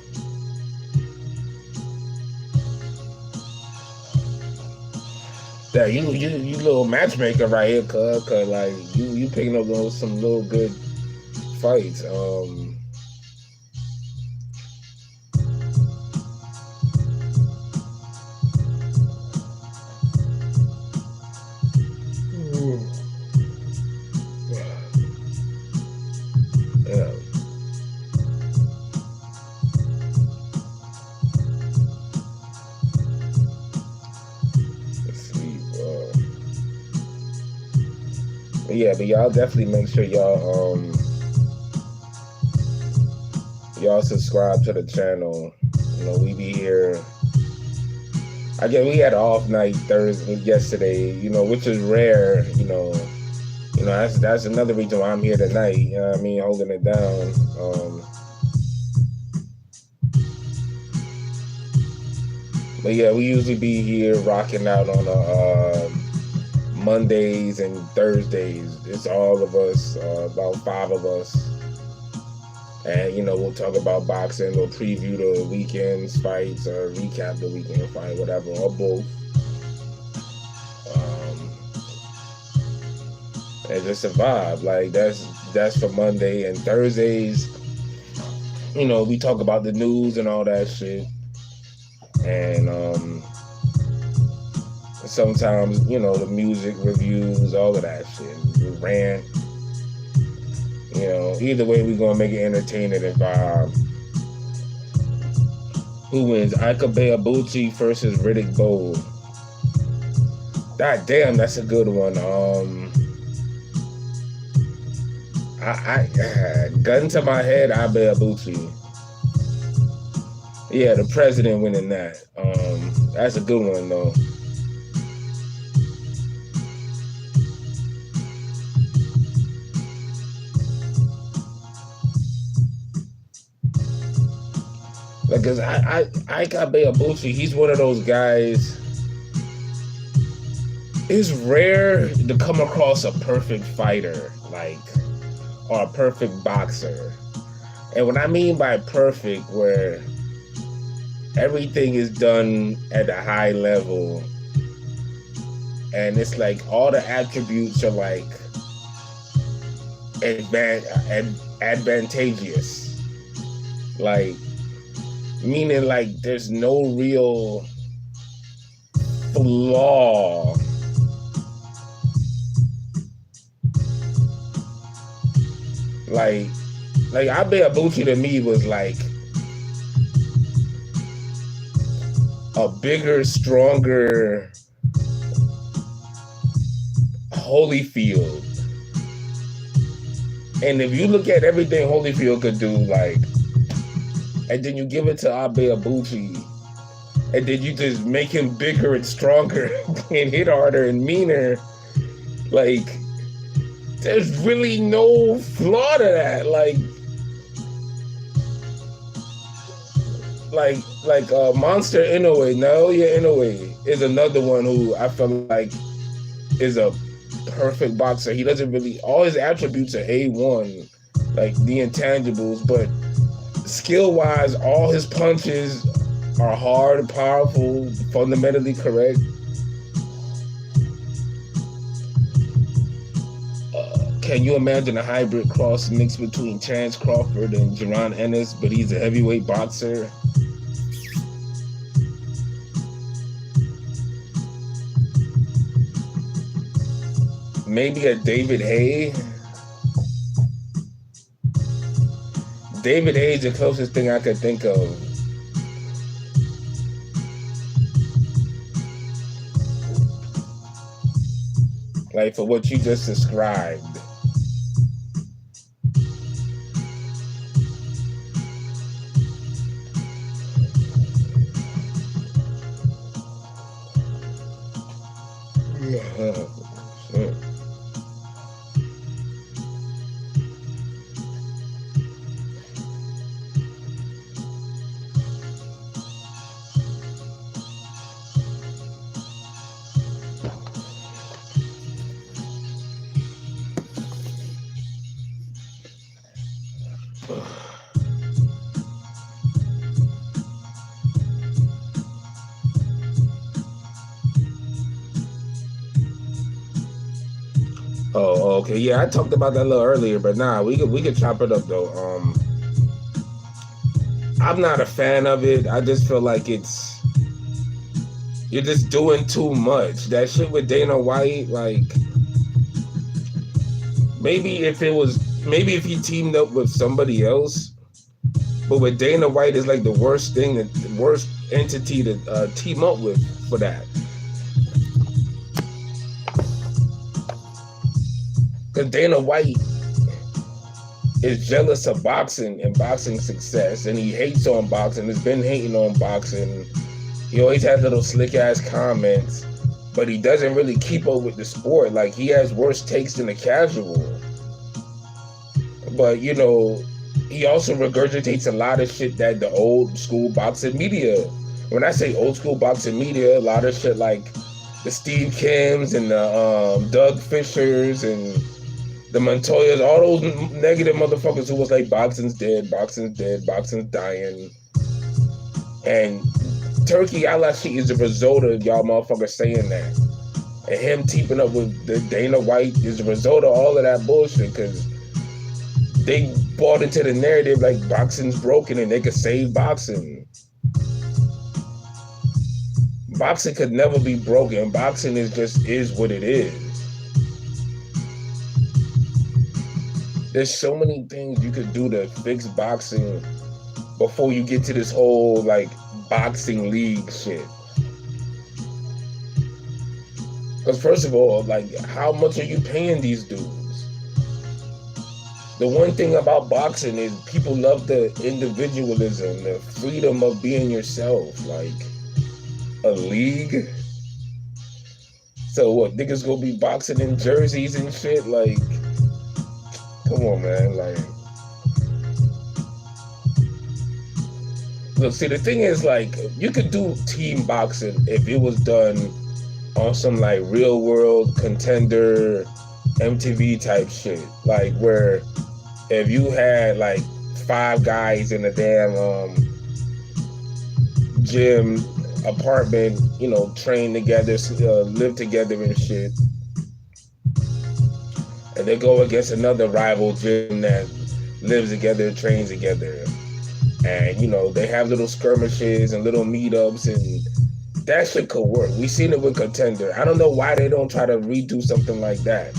Yeah, you little matchmaker right here, cuz like you picking up some little good fights. Yeah. Yeah, but y'all definitely make sure y'all y'all subscribe to the channel. You know, we be here. I guess we had an off night Thursday yesterday, you know, which is rare, you know. That's another reason why I'm here tonight, you know what I mean, holding it down. But yeah, we usually be here rocking out on Mondays and Thursdays. It's all of us, about 5 of us. And, you know, we'll talk about boxing, we'll preview the weekend's fights or recap the weekend fight, whatever, or both. And just a vibe. Like, that's for Monday. And Thursdays, you know, we talk about the news and all that shit. And sometimes, you know, the music reviews, all of that shit. The rant. You know, either way, we're gonna make it entertaining and vibe. Who wins? Ika Abuchi versus Riddick Bowe. God damn, that's a good one. Gun to my head, Ika Abuchi. Yeah, the president winning that. That's a good one though. Because I got Abuchi, he's one of those guys. It's rare to come across a perfect fighter, like, or a perfect boxer. And what I mean by perfect, where everything is done at a high level, and it's like all the attributes are like advantageous, like, meaning like there's no real flaw. Like Ika Abuchi to me was like a bigger, stronger Holyfield. And if you look at everything Holyfield could do, like, and then you give it to Ika Abuchi, and then you just make him bigger and stronger and hit harder and meaner, like, there's really no flaw to that. Like Monster Inoue, Naoya Inoue is another one who I feel like is a perfect boxer. He doesn't really, all his attributes are A1, like the intangibles, but skill-wise, all his punches are hard, powerful, fundamentally correct. Can you imagine a hybrid cross mix between Chance Crawford and Jaron Ennis, but he's a heavyweight boxer? Maybe a David Haye. David Haye's the closest thing I could think of. Like, for what you just described. Oh, okay. Yeah, I talked about that a little earlier, but nah, we could chop it up though. I'm not a fan of it. I just feel like you're just doing too much. That shit with Dana White, like, maybe if he teamed up with somebody else, but with Dana White is like the worst entity to team up with for that. Because Dana White, is jealous of boxing and boxing success, and he hates on boxing. Has been hating on boxing. He always has little slick ass comments, but he doesn't really keep up with the sport. Like, he has worse takes than a casual. But you know, he also regurgitates a lot of shit that the old school boxing media. When I say old school boxing media, a lot of shit like the Steve Kims and the Doug Fishers and the Montoyas, all those negative motherfuckers who was like, boxing's dead, boxing's dead, boxing's dying. And Turkey Alashi is the result of y'all motherfuckers saying that. And him teaming up with the Dana White is the result of all of that bullshit, because they bought into the narrative like boxing's broken and they could save boxing. Boxing could never be broken. Boxing is what it is. There's so many things you could do to fix boxing before you get to this whole like boxing league shit. Because first of all, like, how much are you paying these dudes? The one thing about boxing is people love the individualism, the freedom of being yourself. Like, a league? So what, niggas gonna be boxing in jerseys and shit? Like, come on, man. Like, look, see, the thing is, like, you could do team boxing if it was done on some like Real World Contender MTV type shit. Like, where if you had like 5 guys in a damn gym, apartment, you know, train together, live together and shit, and they go against another rival gym that lives together, trains together, and you know, they have little skirmishes and little meetups, and that shit could work. We seen it with Contender. I don't know why they don't try to redo something like that.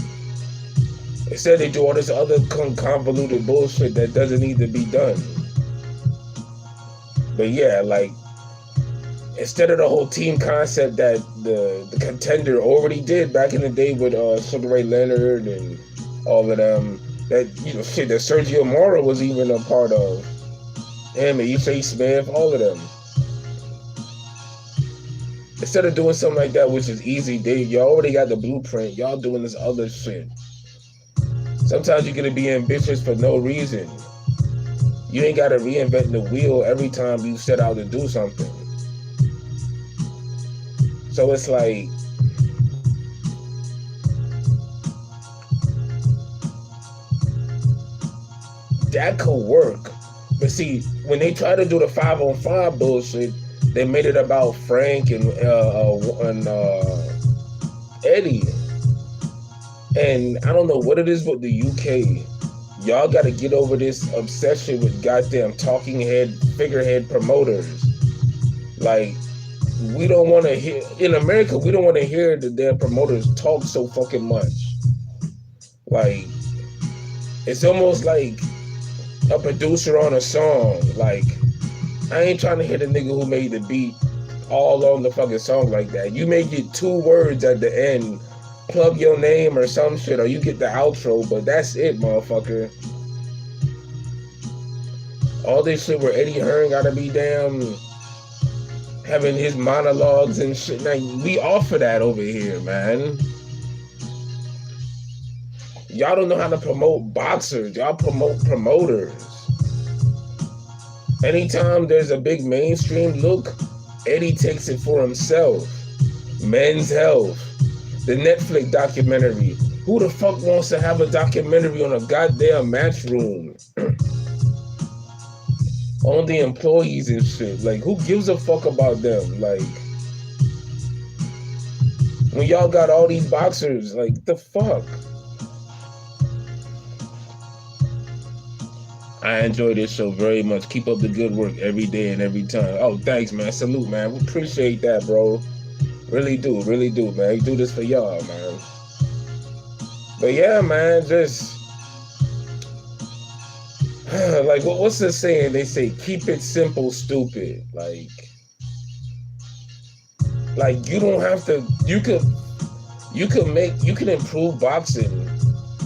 Instead, they do all this other convoluted bullshit that doesn't need to be done. But yeah, like, instead of the whole team concept that the Contender already did back in the day with Sugar Ray Leonard and all of them, that, you know, shit that Sergio Mora was even a part of, him and E.J. Smith, all of them. Instead of doing something like that, which is easy, y'all already got the blueprint. Y'all doing this other shit. Sometimes you're gonna be ambitious for no reason. You ain't gotta reinvent the wheel every time you set out to do something. So it's like, that could work. But see, when they try to do the 5-on-5 bullshit, they made it about Frank and Eddie. And I don't know what it is with the UK. Y'all got to get over this obsession with goddamn talking head, figurehead promoters. Like, we don't want to hear, in America, we don't want to hear the damn promoters talk so fucking much. Like, it's almost like a producer on a song. Like, I ain't trying to hear the nigga who made the beat all on the fucking song like that. You may get 2 words at the end, plug your name or some shit, or you get the outro, but that's it, motherfucker. All this shit where Eddie Hearn gotta be damn having his monologues and shit. Like, we offer that over here, man. Y'all don't know how to promote boxers. Y'all promote promoters. Anytime there's a big mainstream look, Eddie takes it for himself. Men's Health, the Netflix documentary. Who the fuck wants to have a documentary on a goddamn Matchroom? On the employees and shit. Like, who gives a fuck about them? Like, when y'all got all these boxers, like, the fuck? I enjoy this show very much. Keep up the good work every day and every time. Oh, thanks, man. Salute, man. We appreciate that, bro. Really do, man. You do this for y'all, man. But yeah, man, just like, what's the saying? They say, keep it simple, stupid. Like, you don't have to. You can improve boxing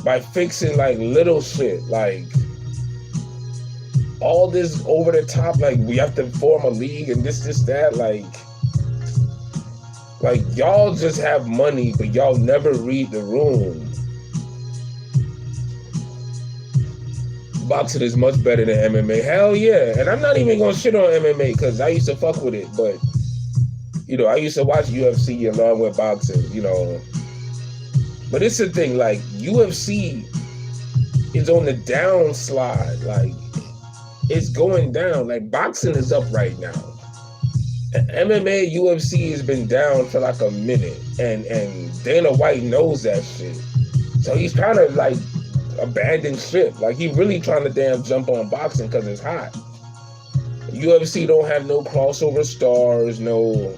by fixing like little shit, like all this over the top, like we have to form a league and this, that, like y'all just have money, but y'all never read the room. Boxing is much better than MMA. Hell yeah. And I'm not even gonna shit on MMA because I used to fuck with it, but you know, I used to watch UFC along with boxing, you know. But it's the thing, like UFC is on the downslide, like it's going down. Like boxing is up right now. MMA, UFC has been down for like a minute, and Dana White knows that shit. So he's kind of like abandoned ship. Like he really trying to damn jump on boxing because it's hot. UFC don't have no crossover stars, no.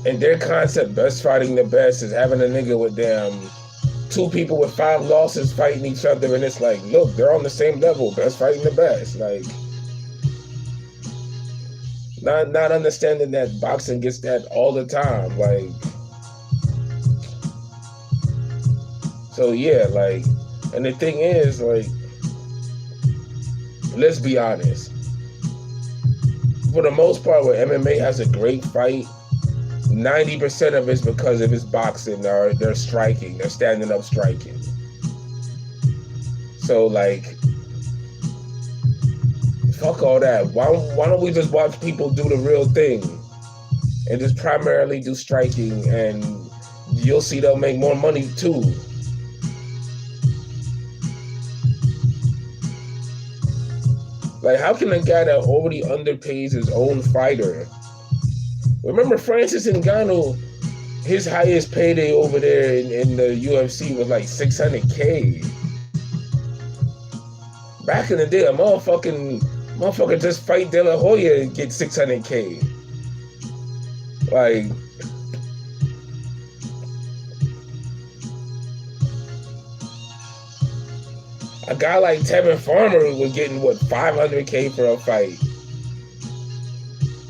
And their concept, best fighting the best, is having a nigga with damn 2 people with 5 losses fighting each other, and it's like, look, they're on the same level, best fighting the best. Like, not understanding that boxing gets that all the time. Like, so yeah, like, and the thing is, like, let's be honest. For the most part, when MMA has a great fight, 90% of it's because of his boxing, or they're striking, they're standing up striking. So like, fuck all that. Why don't we just watch people do the real thing and just primarily do striking, and you'll see they'll make more money too. Like, how can a guy that already underpays his own fighter? Remember Francis Ngannou, his highest payday over there in the UFC was like $600K. Back in the day, a motherfucker just fight De La Hoya and get $600K. Like, a guy like Tevin Farmer was getting what, $500K for a fight.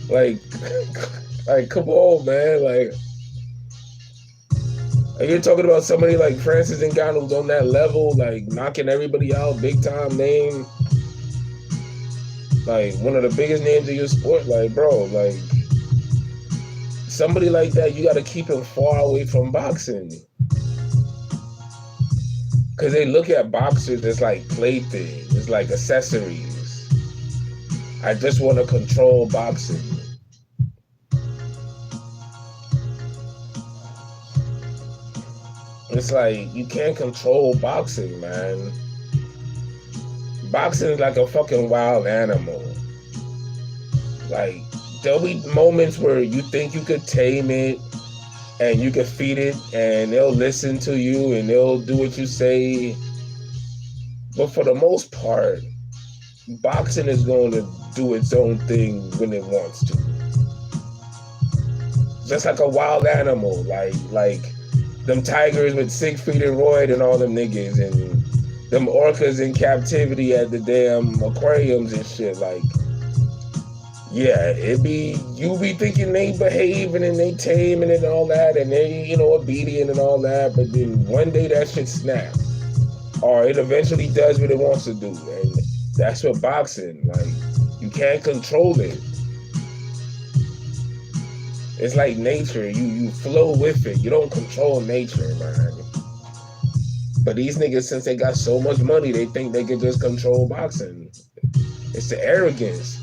Like, come on, man. Like, you're talking about somebody like Francis Ngannou's on that level, like knocking everybody out, big time name, like one of the biggest names of your sport. Like, bro, like somebody like that, you got to keep him far away from boxing, because they look at boxers as like playthings, it's like accessories. I just want to control boxing. It's like, you can't control boxing, man. Boxing is like a fucking wild animal. Like, there'll be moments where you think you could tame it and you can feed it and they'll listen to you and they'll do what you say. But for the most part, boxing is going to do its own thing when it wants to. Just like a wild animal, like them tigers with Siegfried and Roy and all them niggas, and them orcas in captivity at the damn aquariums and shit. Like, yeah, you be thinking they behaving and they taming and all that, and they, you know, obedient and all that, but then one day that shit snap, or it eventually does what it wants to do, and that's what boxing, like, you can't control it. It's like nature. You flow with it. You don't control nature, man. But these niggas, since they got so much money, they think they can just control boxing. It's the arrogance.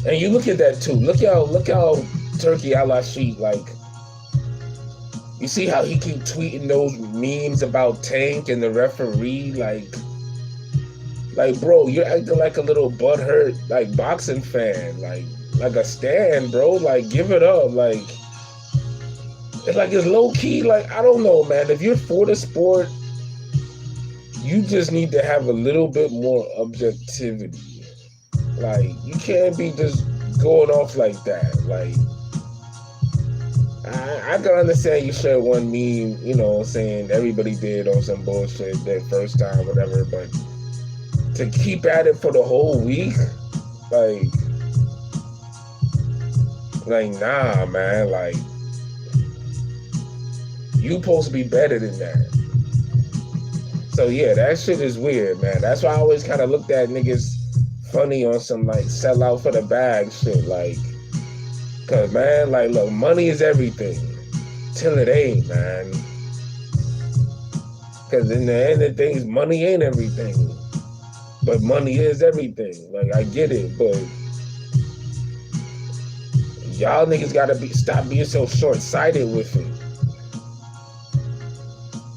And you look at that too. Look how Turkey Al-Rashid, like, you see how he keep tweeting those memes about Tank and the referee, like bro, you're acting like a little butthurt, like, boxing fan, like a stan, bro. Like, give it up. Like, it's like, it's low key. Like, I don't know, man. If you're for the sport, you just need to have a little bit more objectivity. Like, you can't be just going off like that. Like, I can understand you shared one meme, you know, saying everybody did on some bullshit their first time, whatever, but to keep at it for the whole week, like, nah, man, like, you supposed to be better than that. So yeah, that shit is weird, man. That's why I always kind of looked at niggas funny on some like sell out for the bag shit, like, cause man, like, look, money is everything till it ain't, man. Cause in the end of things, money ain't everything, but money is everything. Like, I get it, but y'all niggas gotta stop being so short sighted with it.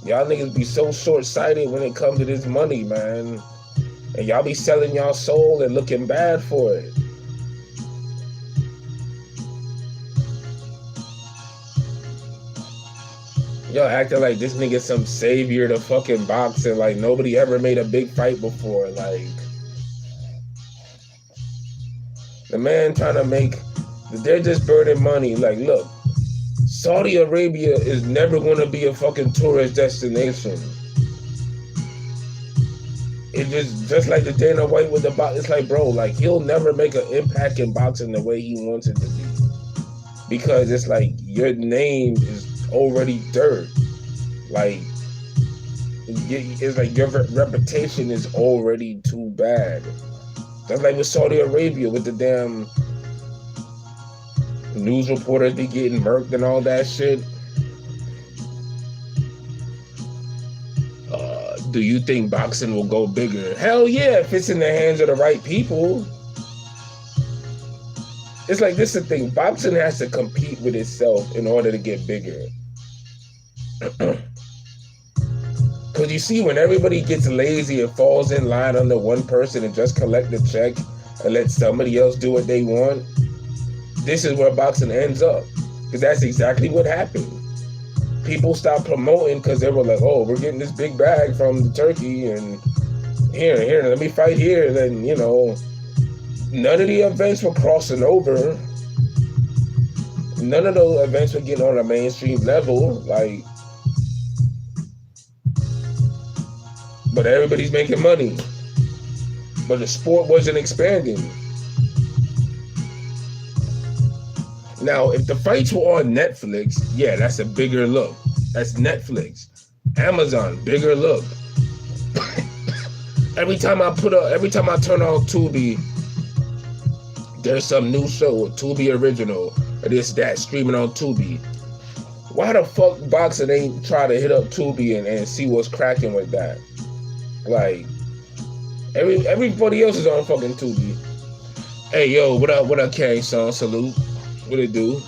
Y'all niggas be so short-sighted when it comes to this money, man. And y'all be selling y'all soul and looking bad for it. Y'all acting like this nigga some savior to fucking boxing, like nobody ever made a big fight before. Like, the man trying to make, they're just burning money. Like, look, Saudi Arabia is never going to be a fucking tourist destination. It's just like the Dana White with the box. It's like, bro, like, he'll never make an impact in boxing the way he wants it to be. Because it's like, your name is already dirt. Like, it's like your reputation is already too bad. That's like with Saudi Arabia with the damn news reporters be getting murked and all that shit. Do you think boxing will go bigger? Hell yeah, if it's in the hands of the right people. It's like, this is the thing. Boxing has to compete with itself in order to get bigger. Because you see, when everybody gets lazy and falls in line under one person and just collect the check and let somebody else do what they want, this is where boxing ends up. Because that's exactly what happened. People stopped promoting because they were like, oh, we're getting this big bag from the turkey, and here, let me fight here. And then, you know, none of the events were crossing over. None of those events were getting on a mainstream level. Like, but everybody's making money. But the sport wasn't expanding. Now, if the fights were on Netflix, yeah, that's a bigger look. That's Netflix. Amazon, bigger look. every time I turn on Tubi, there's some new show, Tubi original, or this, that, streaming on Tubi. Why the fuck boxing ain't try to hit up Tubi and see what's cracking with that? Like, everybody else is on fucking Tubi. Hey, yo, what up, Kang son? Salute. What it do?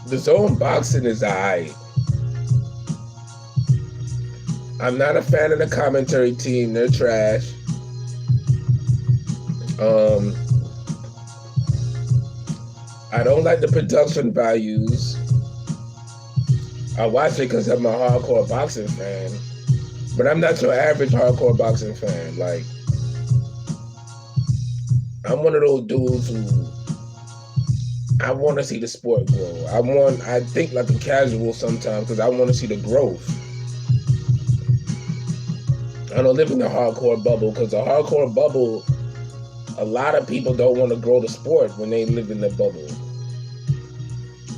The zone boxing is alright. I'm not a fan of the commentary team. They're trash. I don't like the production values. I watch it because I'm a hardcore boxing fan. But I'm not your average hardcore boxing fan. Like, I'm one of those dudes who, I want to see the sport grow. I think like a casual sometimes because I want to see the growth. I don't live in the hardcore bubble because the hardcore bubble, a lot of people don't want to grow the sport when they live in the bubble.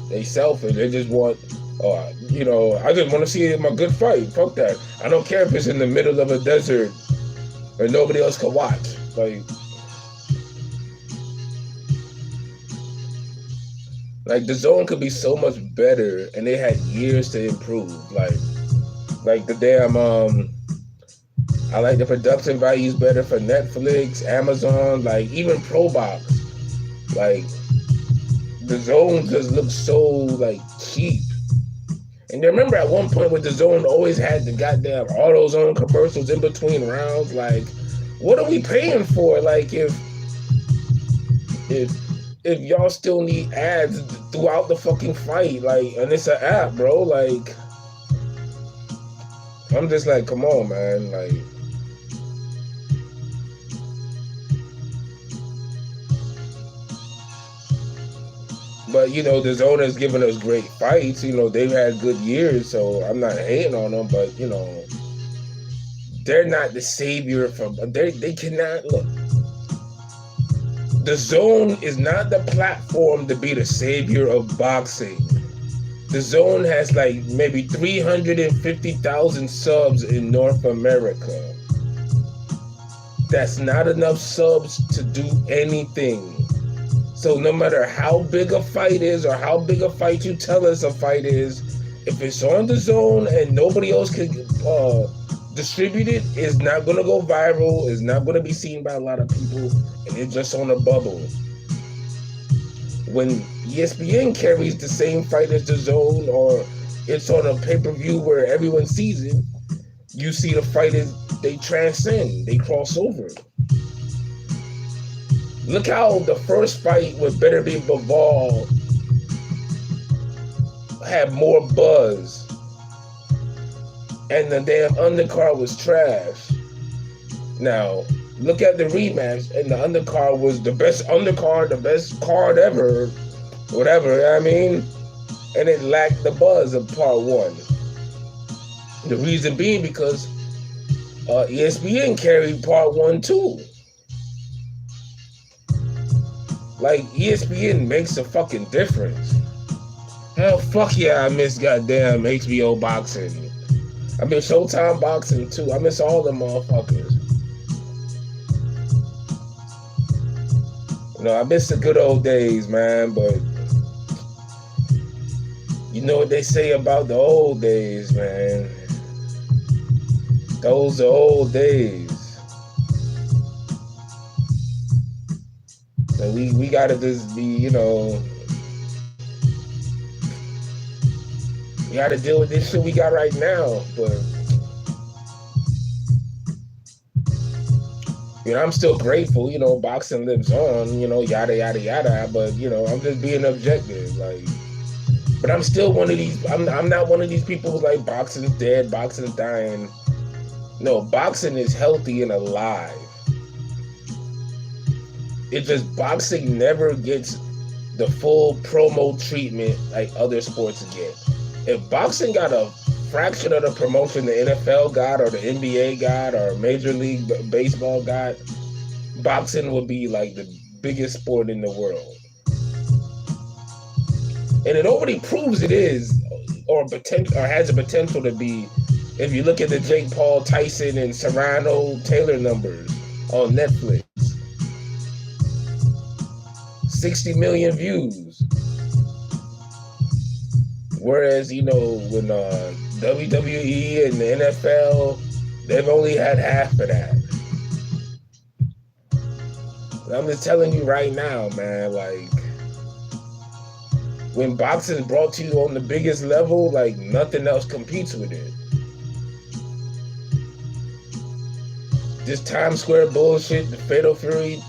They selfish. They just want, you know, I just want to see a good fight. Fuck that. I don't care if it's in the middle of a desert or nobody else can watch. Like the zone could be so much better, and they had years to improve. Like the damn I like the production values better for Netflix, Amazon, like even Pro Box. Like the zone just looks so like cheap. And remember at one point with the zone always had the goddamn AutoZone commercials in between rounds. Like, what are we paying for? Like if y'all still need ads throughout the fucking fight, like, and it's an app, bro. Like, I'm just like, come on, man. Like, But the zone has given us great fights. They've had good years, so I'm not hating on them. But they're not the savior from. They cannot look. The zone is not the platform to be the savior of boxing. The zone has like maybe 350,000 subs in North America. That's not enough subs to do anything. So no matter how big a fight is or how big a fight you tell us a fight is, if it's on the zone and nobody else can distribute it, it's not going to go viral. It's not going to be seen by a lot of people. And it's just on a bubble. When ESPN carries the same fight as the zone, or it's on a pay-per-view where everyone sees it, you see the fighters, they transcend, they cross over. Look how the first fight with Beterbiev Bivol had more buzz, and the damn undercard was trash. Now, look at the rematch, and the undercard was the best undercard, the best card ever, whatever, you know what I mean? And it lacked the buzz of part one. The reason being because ESPN carried part one too. Like, ESPN makes a fucking difference. Hell, fuck yeah, I miss goddamn HBO boxing. I miss Showtime boxing too. I miss all them motherfuckers. I miss the good old days, man, but you know what they say about the old days, man. Those are old days. So we gotta just be, we gotta deal with this shit we got right now, but I'm still grateful, boxing lives on, yada, yada, yada, but, I'm just being objective, like, but I'm still one of these, I'm not one of these people who's like, boxing's dead, boxing's dying. No, boxing is healthy and alive. It's just boxing never gets the full promo treatment like other sports get. If boxing got a fraction of the promotion the NFL got, or the NBA got, or Major League Baseball got, boxing would be like the biggest sport in the world. And it already proves it is, or has the potential to be, if you look at the Jake Paul, Tyson, and Serrano Taylor numbers on Netflix. 60 million views. Whereas, when WWE and the NFL, they've only had half of that. I'm just telling you right now, man, like, when boxing is brought to you on the biggest level, like, nothing else competes with it. This Times Square bullshit, the Fatal Fury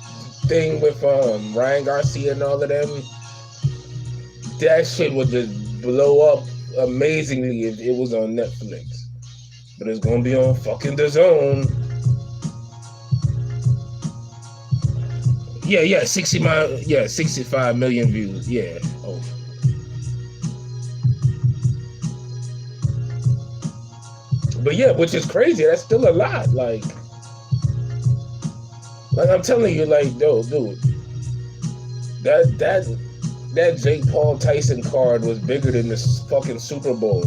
thing with Ryan Garcia and all of them, that shit would just blow up amazingly if it was on Netflix. But it's gonna be on fucking DAZN. Yeah, 65 million views. Yeah. Oh. But yeah, which is crazy. That's still a lot. Like I'm telling you, like, dude, that Jake Paul Tyson card was bigger than this fucking Super Bowl.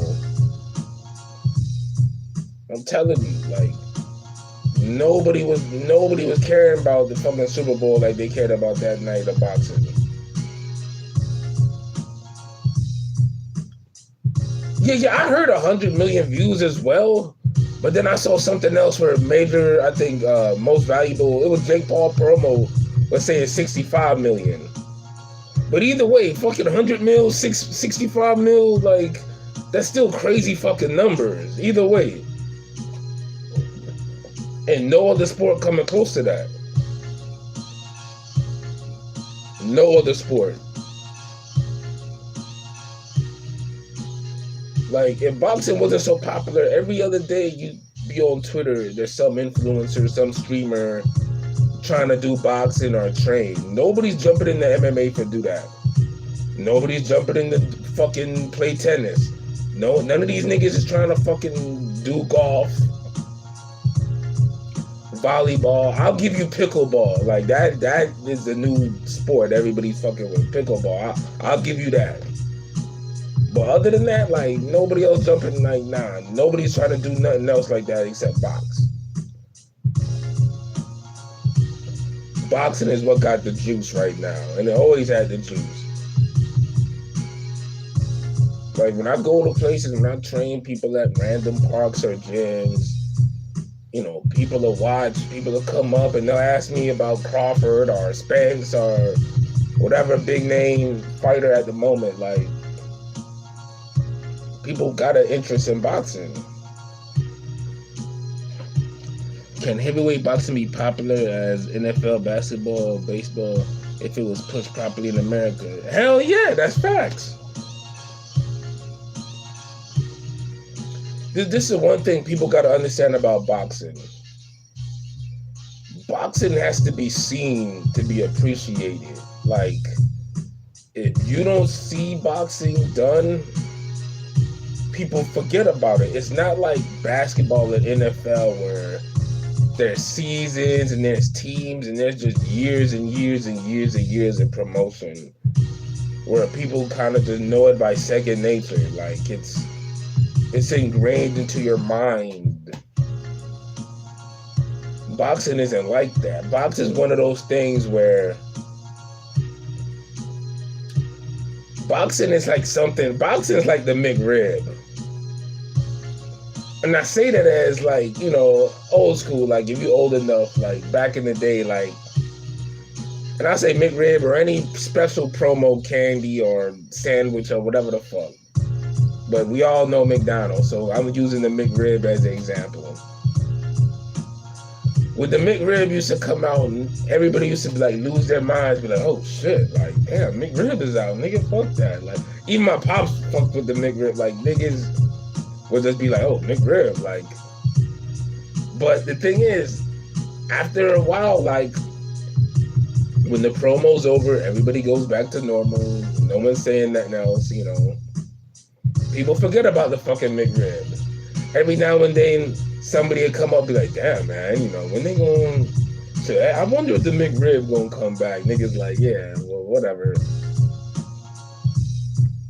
I'm telling you, like, nobody was caring about the fucking Super Bowl like they cared about that night of boxing. Yeah, I heard 100 million views as well. But then I saw something else where major, I think, most valuable, it was Jake Paul promo, was saying 65 million. But either way, fucking 100 mil, 65 mil, like, that's still crazy fucking numbers. Either way. And no other sport coming close to that. No other sport. Like, if boxing wasn't so popular, every other day you'd be on Twitter, there's some influencer, some streamer trying to do boxing or train. Nobody's jumping into MMA to do that. Nobody's jumping in to fucking play tennis. No, none of these niggas is trying to fucking do golf, volleyball. I'll give you pickleball. Like that is the new sport everybody's fucking with. Pickleball. I'll give you that. But other than that, like nobody else jumping. Like nah, nobody's trying to do nothing else like that except box. Boxing is what got the juice right now, and it always had the juice. Like when I go to places, when I train people at random parks or gyms, you know, people will watch, people will come up and they'll ask me about Crawford or Spence or whatever big name fighter at the moment. Like, people got an interest in boxing. Can heavyweight boxing be popular as NFL basketball or baseball if it was pushed properly in America? Hell yeah, that's facts. This is one thing people got to understand about boxing. Boxing has to be seen to be appreciated. Like, if you don't see boxing done, people forget about it. It's not like basketball and NFL where there's seasons and there's teams and there's just years and years and years and years of promotion where people kind of just know it by second nature. Like, it's ingrained into your mind. Boxing isn't like that. Boxing is one of those things where boxing is like the McRib. And I say that as like, you know, old school, like if you're old enough, like back in the day, like, and I say McRib or any special promo candy or sandwich or whatever the fuck. But we all know McDonald's, so I'm using the McRib as an example. With the McRib used to come out and everybody used to be like lose their minds, be like, oh shit, like damn, McRib is out, nigga, fuck that. Like even my pops fucked with the McRib, like niggas would just be like, oh, McRib, like. But the thing is, after a while, like when the promo's over, everybody goes back to normal. No one's saying nothing else, you know. People forget about the fucking McRib. Every now and then, somebody will come up and be like, damn, man, you know, when they going to, I wonder if the McRib gonna come back. Niggas like, yeah, well, whatever.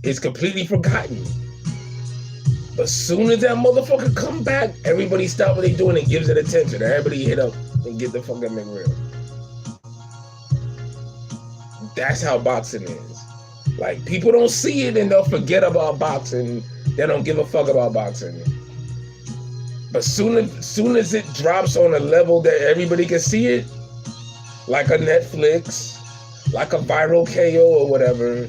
It's completely forgotten. But soon as that motherfucker come back, everybody stop what they doing and gives it attention. Everybody hit up and get the fucking McRib. That's how boxing is. Like, people don't see it and they'll forget about boxing. They don't give a fuck about boxing. But soon as it drops on a level that everybody can see it, like a Netflix, like a viral KO or whatever,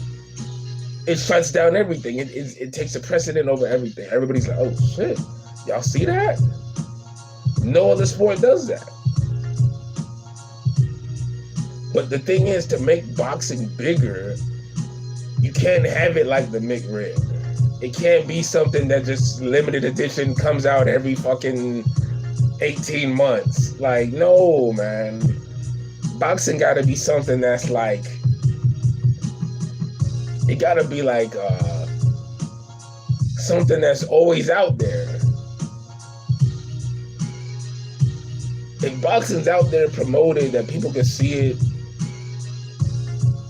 it shuts down everything. It takes a precedent over everything. Everybody's like, oh shit, y'all see that? No other sport does that. But the thing is, to make boxing bigger, you can't have it like the McRib. It can't be something that just limited edition comes out every fucking 18 months. Like, no, man. Boxing gotta be something that's like, it gotta be like something that's always out there. If boxing's out there promoted that people can see it,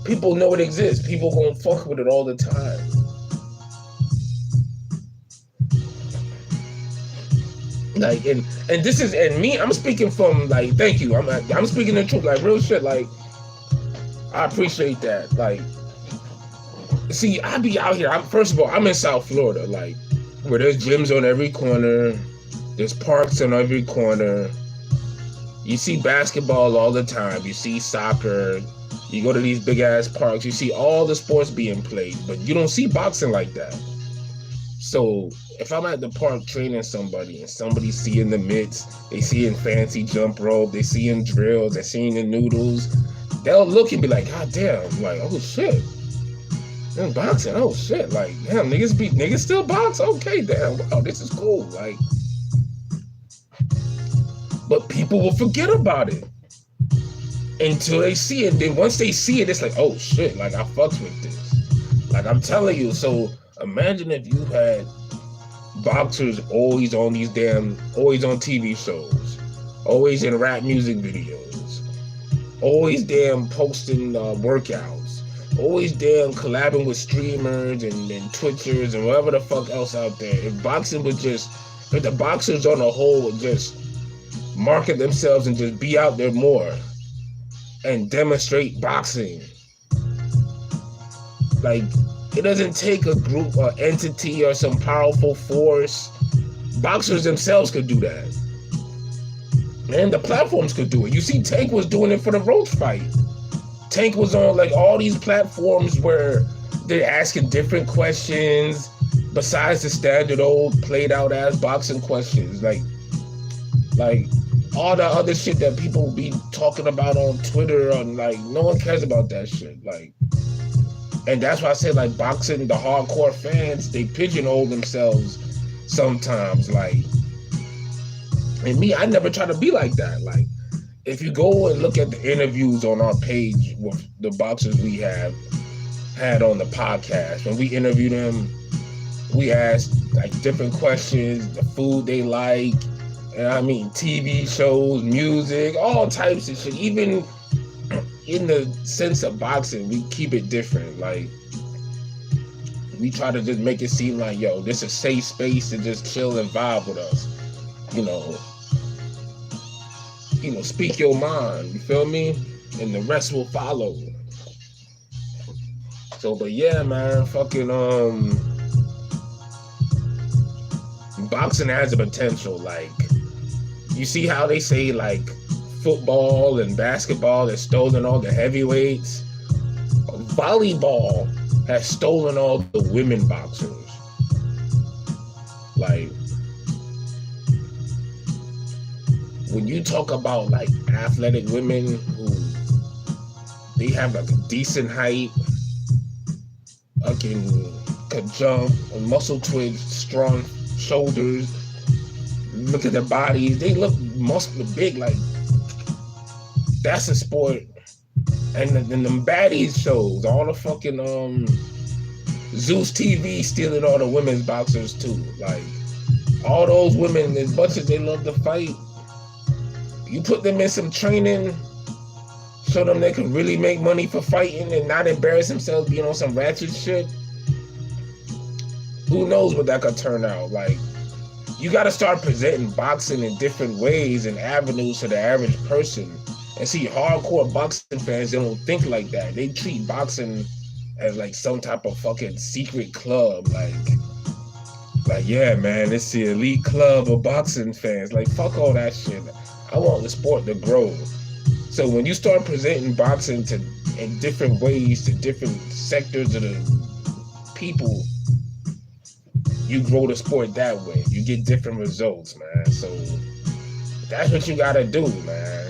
people know it exists. People gonna fuck with it all the time. Like, and this is, and me, I'm speaking from, like, thank you. I'm speaking the truth, like, real shit. Like, I appreciate that. Like, see, I be out here. First of all, I'm in South Florida, like, where there's gyms on every corner, there's parks on every corner. You see basketball all the time. You see soccer. You go to these big ass parks. You see all the sports being played, but you don't see boxing like that. So if I'm at the park training somebody and somebody seeing the mitts, they seeing fancy jump rope, they seeing drills, they seeing the noodles, they'll look and be like, God damn, like, oh shit. Damn, boxing, oh shit, like, damn, niggas still box? Okay, damn, wow, this is cool. Like, but people will forget about it until they see it. Then once they see it, it's like, oh shit, like, I fucks with this. Like I'm telling you, so imagine if you had boxers always on TV shows, always in rap music videos, always damn posting workouts, always damn collabing with streamers and Twitchers and whatever the fuck else out there. If the boxers on a whole would just market themselves and just be out there more and demonstrate boxing. Like, it doesn't take a group or entity or some powerful force. Boxers themselves could do that. And the platforms could do it. You see, Tank was doing it for the Roach fight. Tank was on like all these platforms where they're asking different questions besides the standard old played out ass boxing questions. Like all the other shit that people be talking about on Twitter, and like no one cares about that shit. Like, and that's why I say like boxing, the hardcore fans, they pigeonhole themselves sometimes. Like, and me, I never try to be like that. Like, if you go and look at the interviews on our page with the boxers we have had on the podcast, when we interview them, we ask like different questions, the food they like, and I mean TV shows, music, all types of shit. Even in the sense of boxing, we keep it different. Like, we try to just make it seem like, yo, this is a safe space to just chill and vibe with us. You know, speak your mind, you feel me? And the rest will follow. So, but yeah, man, fucking, boxing has a potential. Like, you see how they say, like, football and basketball has stolen all the heavyweights? Volleyball has stolen all the women boxers. Like, when you talk about like athletic women who they have like a decent height, could jump, muscle twitch, strong shoulders, look at their bodies, they look muscular, big, like that's a sport. And then them baddies shows, all the fucking Zeus TV stealing all the women's boxers too. Like, all those women, as much as they love to fight, you put them in some training, show them they can really make money for fighting and not embarrass themselves being on some ratchet shit. Who knows what that could turn out? Like, you got to start presenting boxing in different ways and avenues to the average person. And see, hardcore boxing fans, they don't think like that. They treat boxing as like some type of fucking secret club. Like yeah, man, it's the elite club of boxing fans. Like, fuck all that shit. I want the sport to grow. So when you start presenting boxing in different ways to different sectors of the people, you grow the sport that way. You get different results, man. So that's what you gotta do, man.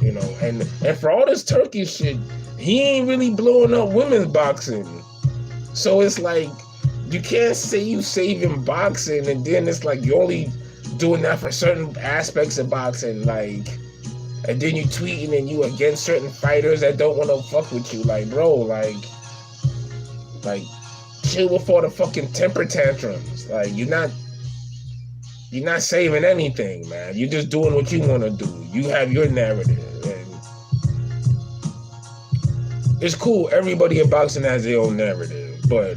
You know, and for all this Turkey shit, he ain't really blowing up women's boxing. So it's like, you can't say you saving boxing and then it's like you only doing that for certain aspects of boxing, like, and then you tweeting and you against certain fighters that don't want to fuck with you. Like, bro, like chill before the fucking temper tantrums. Like, you're not saving anything, man. You're just doing what you want to do. You have your narrative, and it's cool. Everybody in boxing has their own narrative, but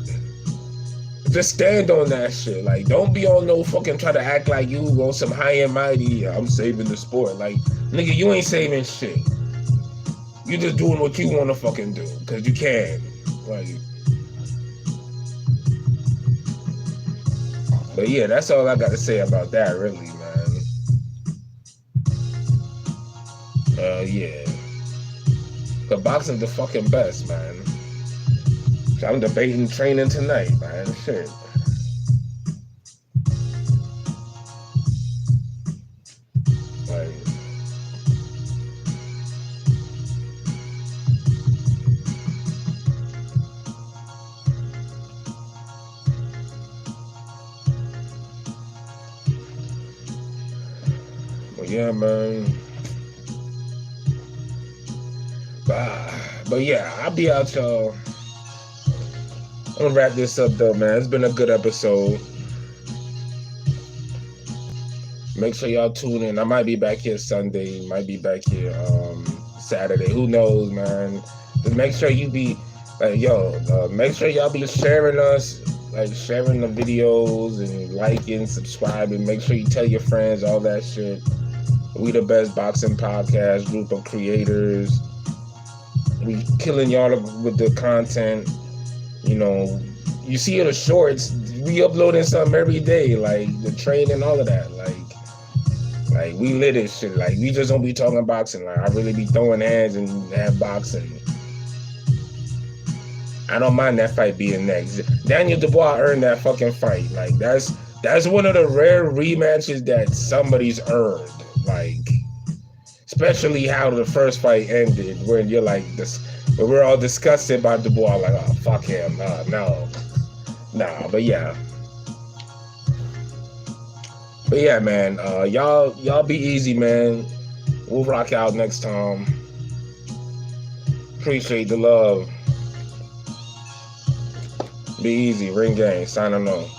just stand on that shit. Like, don't be on no fucking try to act like you on some high and mighty, I'm saving the sport. Like, nigga, you ain't saving shit. You just doing what you want to fucking do, because you can. Like, but yeah, that's all I got to say about that, really, man. Yeah. The boxing's the fucking best, man. I'm debating training tonight, man. Shit. Like, well, yeah, man. But yeah, I'll be out, y'all. I'm gonna wrap this up though, man. It's been a good episode. Make sure y'all tune in. I might be back here Sunday, might be back here Saturday. Who knows, man? Just make sure you be like, make sure y'all be sharing us, like sharing the videos and liking, subscribing. Make sure you tell your friends, all that shit. We the best boxing podcast group of creators. We killing y'all with the content. You know, you see the shorts. We uploading something every day, like the training, all of that. Like we lit this shit. Like we just don't be talking boxing. Like I really be throwing hands and have boxing. I don't mind that fight being next. Daniel Dubois earned that fucking fight. Like that's one of the rare rematches that somebody's earned. Like, especially how the first fight ended, when you're like this, when we're all disgusted by Dubois. Like, oh fuck him, no, but yeah. But yeah, man, y'all be easy, man. We'll rock out next time. Appreciate the love. Be easy. Ring Gang signing off.